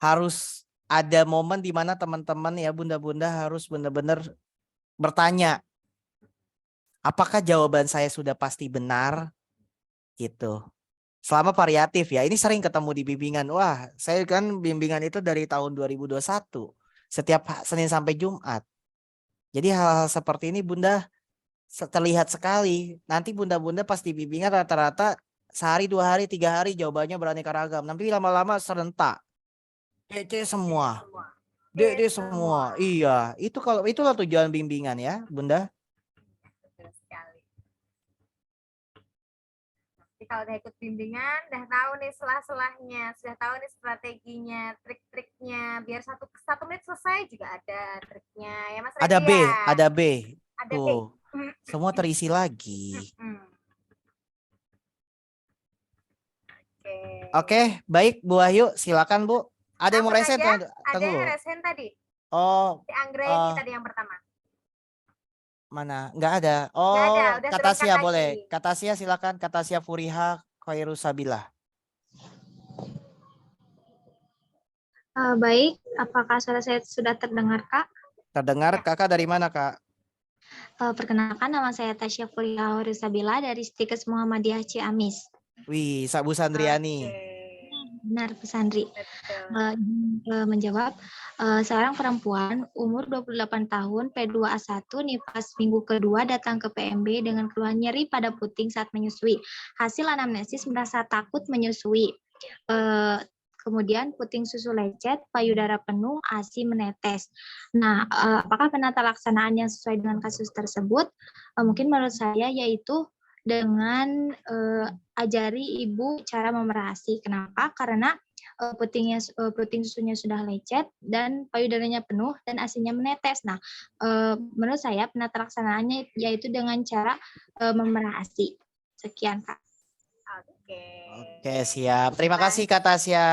harus ada momen di mana teman-teman ya bunda-bunda harus benar-benar bertanya. Apakah jawaban saya sudah pasti benar? Gitu. Selama variatif ya. Ini sering ketemu di bimbingan. Wah, saya kan bimbingan itu dari tahun 2021. Setiap Senin sampai Jumat. Jadi hal-hal seperti ini Bunda terlihat sekali. Nanti bunda-bunda pas di bimbingan rata-rata sehari, 2 hari, 3 hari jawabannya beraneka ragam. Nanti lama-lama serentak. C semua. D semua. Iya, itu kalau itulah tujuan bimbingan ya, Bunda. Betul sekali. Jadi kalau udah ikut bimbingan, udah tahu nih selah-selahnya, sudah tahu nih strateginya, trik-triknya. Biar satu menit selesai juga ada triknya ya Mas Randy. Ada B, ya? ada B. Ada Tuh. B. Semua terisi lagi. Oke, baik Bu Wahyu, silakan Bu. Ada yang mau reset? Ada Tunggu. yang resen tadi. Oh, Si Anggreni tadi yang pertama. mana? Nggak ada. Oh, Nggak ada, udah Katasia terangkat boleh. lagi. Katasia silakan. Katasia Furiha Khairusabilah. Baik, apakah suara saya sudah terdengar, Kak? Terdengar. Kakak dari mana, Kak? Perkenalkan, nama saya Tasya Fulia Horisabila dari Stikes Muhammadiyah Ciamis. Wih, Bu Sandriani. Benar, Bu Sandri. Menjawab, seorang perempuan umur 28 tahun, P2A1, nifas minggu kedua datang ke PMB dengan keluhan nyeri pada puting saat menyusui. Hasil anamnesis merasa takut menyusui. Kemudian puting susu lecet, payudara penuh, ASI menetes. Nah, apakah penata laksanaan yang sesuai dengan kasus tersebut? Mungkin menurut saya yaitu dengan ajari ibu cara memerah ASI. Kenapa? Karena puting susunya sudah lecet dan payudaranya penuh dan ASINya menetes. Nah, menurut saya penata laksanaannya yaitu dengan cara memerah ASI. Sekian, Kak. Oke, siap. Terima kasih Kak Tasya.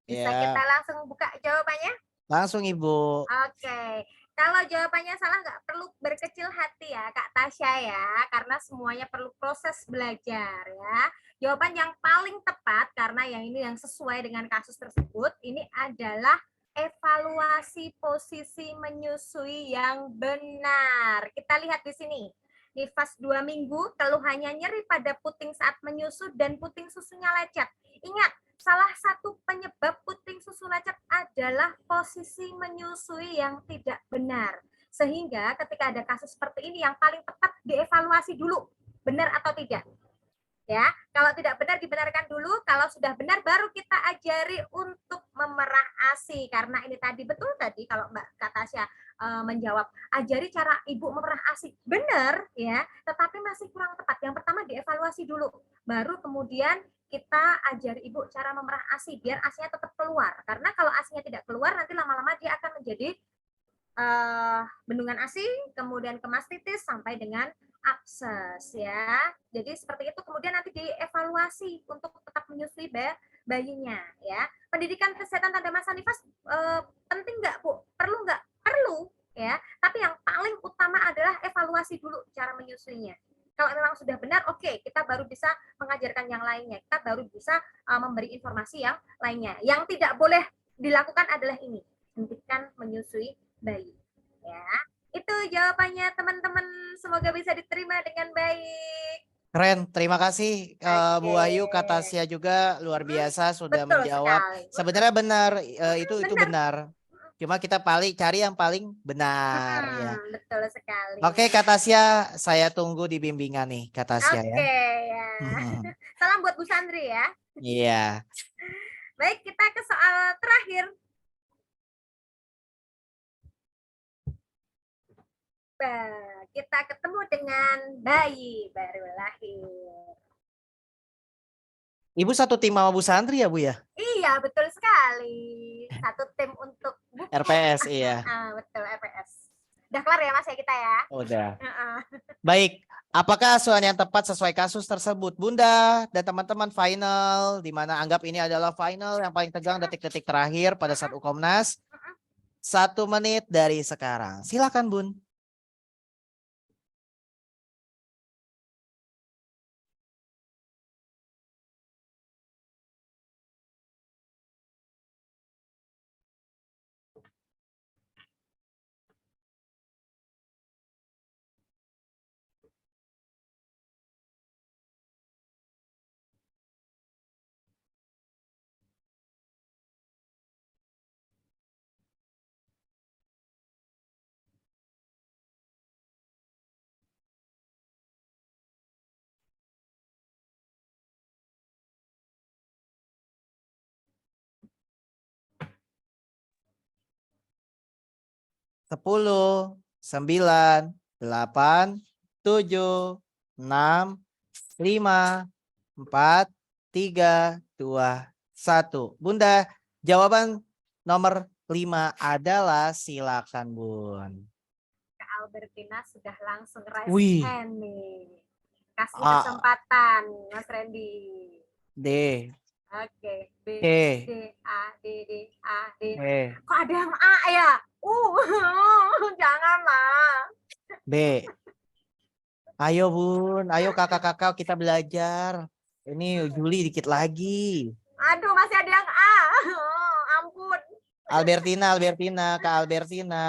Bisa Ya, kita langsung buka jawabannya? langsung Ibu. Oke, kalau jawabannya salah nggak perlu berkecil hati ya Kak Tasya ya, karena semuanya perlu proses belajar ya. Jawaban yang paling tepat karena yang ini yang sesuai dengan kasus tersebut ini adalah evaluasi posisi menyusui yang benar. Kita lihat di sini. Nifas 2 minggu, keluhannya nyeri pada puting saat menyusu dan puting susunya lecet. Ingat, salah satu penyebab puting susu lecet adalah posisi menyusui yang tidak benar. Sehingga ketika ada kasus seperti ini yang paling tepat dievaluasi dulu, benar atau tidak. Ya, kalau tidak benar dibenarkan dulu, kalau sudah benar baru kita ajari untuk memerah ASI karena ini tadi betul tadi kalau Mbak Katasya menjawab ajari cara ibu memerah ASI benar ya, tetapi masih kurang tepat. Yang pertama dievaluasi dulu, baru kemudian kita ajari ibu cara memerah ASI biar ASInya tetap keluar. Karena kalau ASInya tidak keluar nanti lama-lama dia akan menjadi bendungan ASI, kemudian ke mastitis sampai dengan abses ya. Jadi seperti itu kemudian nanti dievaluasi untuk tetap menyusui bayinya ya. Pendidikan kesehatan tanda masa nifas penting nggak Bu? Perlu nggak? Perlu ya. Tapi yang paling utama adalah evaluasi dulu cara menyusuinya. Kalau memang sudah benar, oke, kita baru bisa mengajarkan yang lainnya. Kita baru bisa memberi informasi yang lainnya. Yang tidak boleh dilakukan adalah ini, hentikan menyusui bayi. Ya, itu jawabannya teman-teman. Semoga bisa diterima dengan baik. Keren, terima kasih Bu Oke. Wahyu, Kak Tasya juga luar biasa sudah Betul menjawab. sekali. Sebenarnya benar, itu Benar. benar. Cuma kita cari yang paling benar ya. Betul sekali. Oke, Kak Tasya, saya tunggu di bimbingan nih, Kak Tasya ya. Oke ya. Salam buat Bu Sandri ya. Iya. Baik, kita ke soal terakhir. Kita ketemu dengan bayi baru lahir. Ibu satu tim sama Bu Sandri ya Bu ya? Iya, betul sekali. Satu tim untuk buku. RPS, iya. Betul, RPS. Udah kelar ya Mas ya kita ya? Udah. Baik, apakah asuhan yang tepat sesuai kasus tersebut? Bunda dan teman-teman final, di mana anggap ini adalah final yang paling tegang detik-detik terakhir pada saat Ukomnas. 1 menit dari sekarang. Silakan Bun. Sepuluh, 9, 8, 7, 6, 5, 4, 3, 2, 1. Bunda, jawaban nomor 5 adalah silakan Bun. Kak Albertina sudah langsung raise Wih. hand nih. Kasih kesempatan Mas Randy. D. Oke, B, E. D, A, D, D, A, D. E. Kok ada yang A ya? Janganlah. B. Ayo Bun, ayo kakak-kakak kita belajar. Ini Juli dikit lagi. Aduh, masih ada yang A. Ampun. Albertina, Kak Albertina,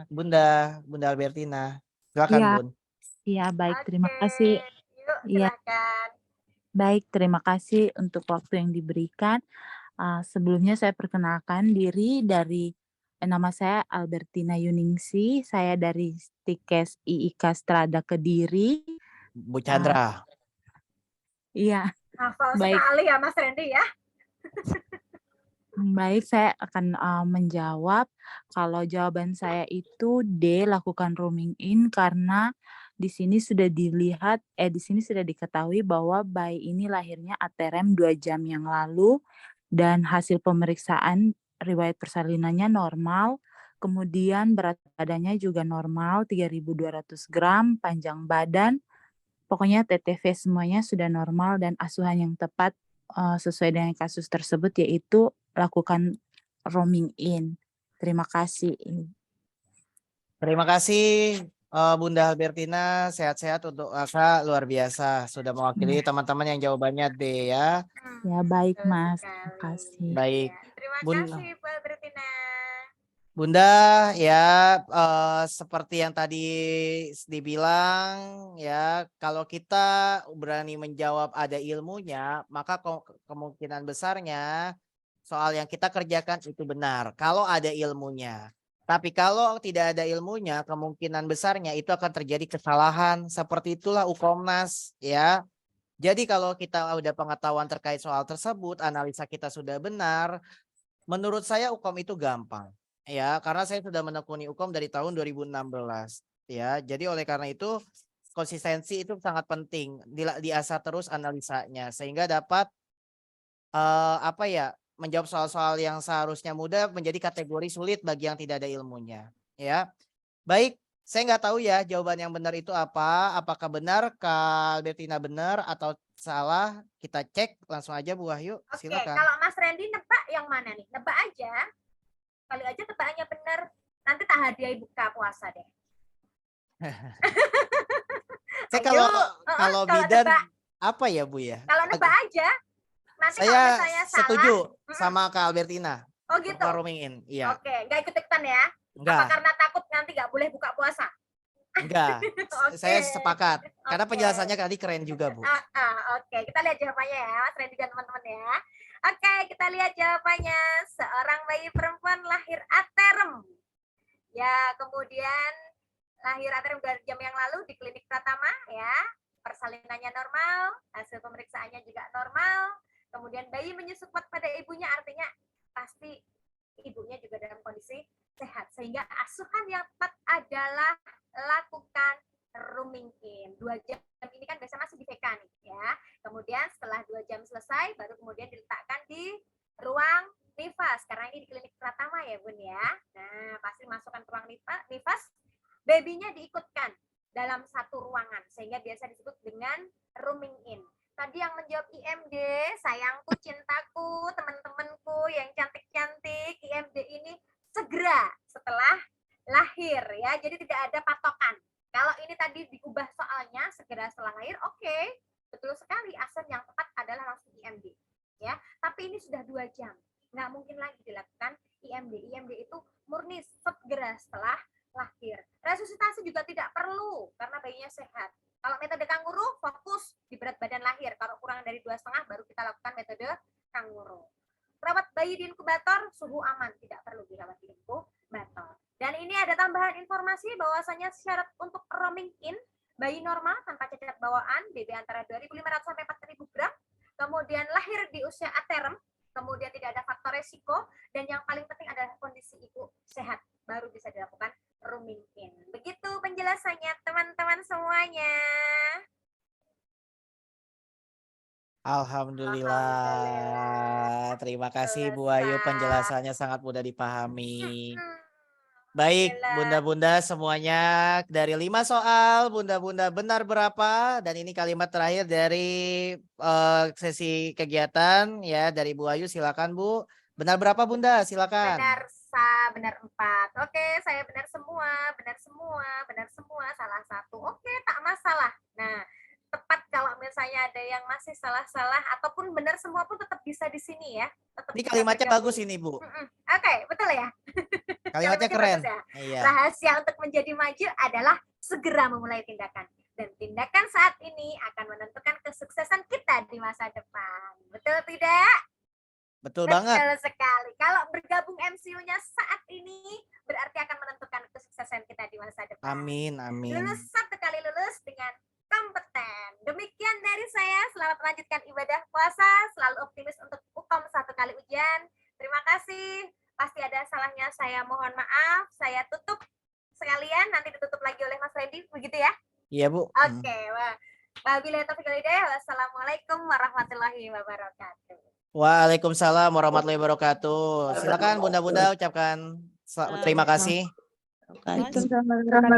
Bunda Albertina. Silakan, Iya, Bun. iya baik, terima Oke, kasih. yuk Iya, silakan. baik, terima kasih untuk waktu yang diberikan. Sebelumnya saya perkenalkan diri nama saya Albertina Yuningsi, saya dari Stikes IIK Strada Kediri. Bu Ah, Chandra. Iya, Hafal baik. sekali ya Mas Randy ya. Baik, saya akan menjawab. Kalau jawaban saya itu D, lakukan rooming in karena di sini sudah di sini sudah diketahui bahwa bayi ini lahirnya aterem 2 jam yang lalu dan hasil pemeriksaan riwayat persalinannya normal. Kemudian berat badannya juga normal, 3.200 gram, panjang badan. Pokoknya TTV semuanya sudah normal dan asuhan yang tepat sesuai dengan kasus tersebut yaitu lakukan roaming in. Terima kasih. Terima kasih Bunda Albertina, sehat-sehat untuk Kakak, luar biasa sudah mewakili teman-teman yang jawabannya D ya. Ya baik Betul Mas, sekali. terima kasih. Baik, Ya, terima Bun. kasih Bu Albertina. Bunda ya seperti yang tadi dibilang ya, kalau kita berani menjawab ada ilmunya, maka kemungkinan besarnya soal yang kita kerjakan itu benar kalau ada ilmunya. Tapi kalau tidak ada ilmunya, kemungkinan besarnya itu akan terjadi kesalahan. Seperti itulah Ukomnas ya. Jadi kalau kita udah pengetahuan terkait soal tersebut, analisa kita sudah benar, menurut saya Ukom itu gampang. Ya, karena saya sudah menekuni Ukom dari tahun 2016. Ya, jadi oleh karena itu konsistensi itu sangat penting. Diasah terus analisanya sehingga dapat menjawab soal-soal yang seharusnya mudah menjadi kategori sulit bagi yang tidak ada ilmunya. Ya, baik. Saya nggak tahu ya jawaban yang benar itu apa. Apakah benar Kak Albertina benar atau salah? Kita cek langsung aja Bu Wahyu. Oke, Silakan. kalau Mas Randy nebak yang mana nih? Nebak aja. Kali aja tebakannya benar. Nanti tak hadiah buka puasa deh. Saya Ayo, kalau bidan nebak. apa ya Bu ya? Kalau nebak aja. Nanti Saya kalau misalnya setuju salah, sama Kak Albertina. oh gitu. Roaming in. Iya. Oke, nggak ikut-ikutan ya? Apa Enggak, karena takut nanti nggak boleh buka puasa? enggak. Oke. Saya sepakat. Karena Oke. penjelasannya tadi keren juga, Bu. Oke, kita lihat jawabannya ya, Mas Randy dan teman-teman ya. Oke, kita lihat jawabannya. Seorang bayi perempuan lahir aterem. Ya, kemudian lahir aterem 2 jam yang lalu di klinik Pratama ya. Persalinannya normal, hasil pemeriksaannya juga normal. Kemudian bayi menyusu kuat pada ibunya, artinya pasti ibunya juga dalam kondisi sehat. Sehingga asuhan yang tepat adalah lakukan rooming in. 2 jam ini kan biasanya masih di VK nih ya. Kemudian setelah 2 jam selesai, baru kemudian diletakkan di ruang nifas. Karena ini di klinik Pratama ya Bun ya. Nah, pasti masukkan ke ruang nifas, babynya diikutkan dalam satu ruangan. Sehingga biasa disebut dengan rooming in. Tadi yang menjawab IMD, sayangku, cintaku, teman-temanku yang cantik-cantik, IMD ini segera setelah lahir ya. Jadi tidak ada patokan. Kalau ini tadi diubah soalnya segera setelah lahir, oke. Betul sekali, asuhan yang tepat adalah langsung IMD. Ya, tapi ini sudah 2 jam. Nggak mungkin lagi dilakukan IMD. IMD itu murni segera setelah lahir. Resusitasi juga tidak perlu karena bayinya sehat. Kalau metode kanguru fokus di berat badan lahir. Kalau kurang dari 2,5 baru kita lakukan metode kanguru. Rawat bayi di inkubator, suhu aman, tidak perlu dirawat di inkubator. Dan ini ada tambahan informasi bahwasanya syarat untuk roaming in, bayi normal tanpa cacat bawaan, BB antara 2.500 sampai 4.000 gram, kemudian lahir di usia aterem, kemudian tidak ada faktor resiko, dan yang paling penting adalah kondisi ibu sehat, baru bisa dilakukan roaming in. Begitu penjelasannya teman-teman semuanya. Alhamdulillah. Terima kasih Bu Ayu, penjelasannya sangat mudah dipahami. Baik, bunda-bunda semuanya dari 5 soal, bunda-bunda benar berapa? Dan ini kalimat terakhir dari sesi kegiatan ya dari Bu Ayu, silakan Bu. Benar berapa Bunda? Silakan. Benar 4. Oke, saya benar semua, salah 1. Oke, tak masalah. Nah, tepat kalau misalnya ada yang masih salah-salah ataupun benar semua pun tetap bisa di sini ya. Tetap ini kalimatnya bagus ini Bu. Oke, betul ya. Kalimatnya keren. Iya. Rahasia untuk menjadi maju adalah segera memulai tindakan. Dan tindakan saat ini akan menentukan kesuksesan kita di masa depan. Betul tidak? Betul banget. Betul sekali. Kalau bergabung MCU-nya saat ini berarti akan menentukan kesuksesan kita di masa depan. Amin, amin. Lulus 1 kali lulus dengan kompeten. Demikian dari saya. Selamat melanjutkan ibadah puasa. Selalu optimis untuk UKOM 1 kali ujian. Terima kasih. Pasti ada salahnya, saya mohon maaf. Saya tutup sekalian. Nanti ditutup lagi oleh Mas Randy. Begitu ya? Iya, Bu. Oke. Wabillahi taufiq wal hidayah. Wassalamualaikum warahmatullahi wabarakatuh. Waalaikumsalam warahmatullahi wabarakatuh. Silakan Bunda-bunda ucapkan terima kasih. Waalaikumsalam.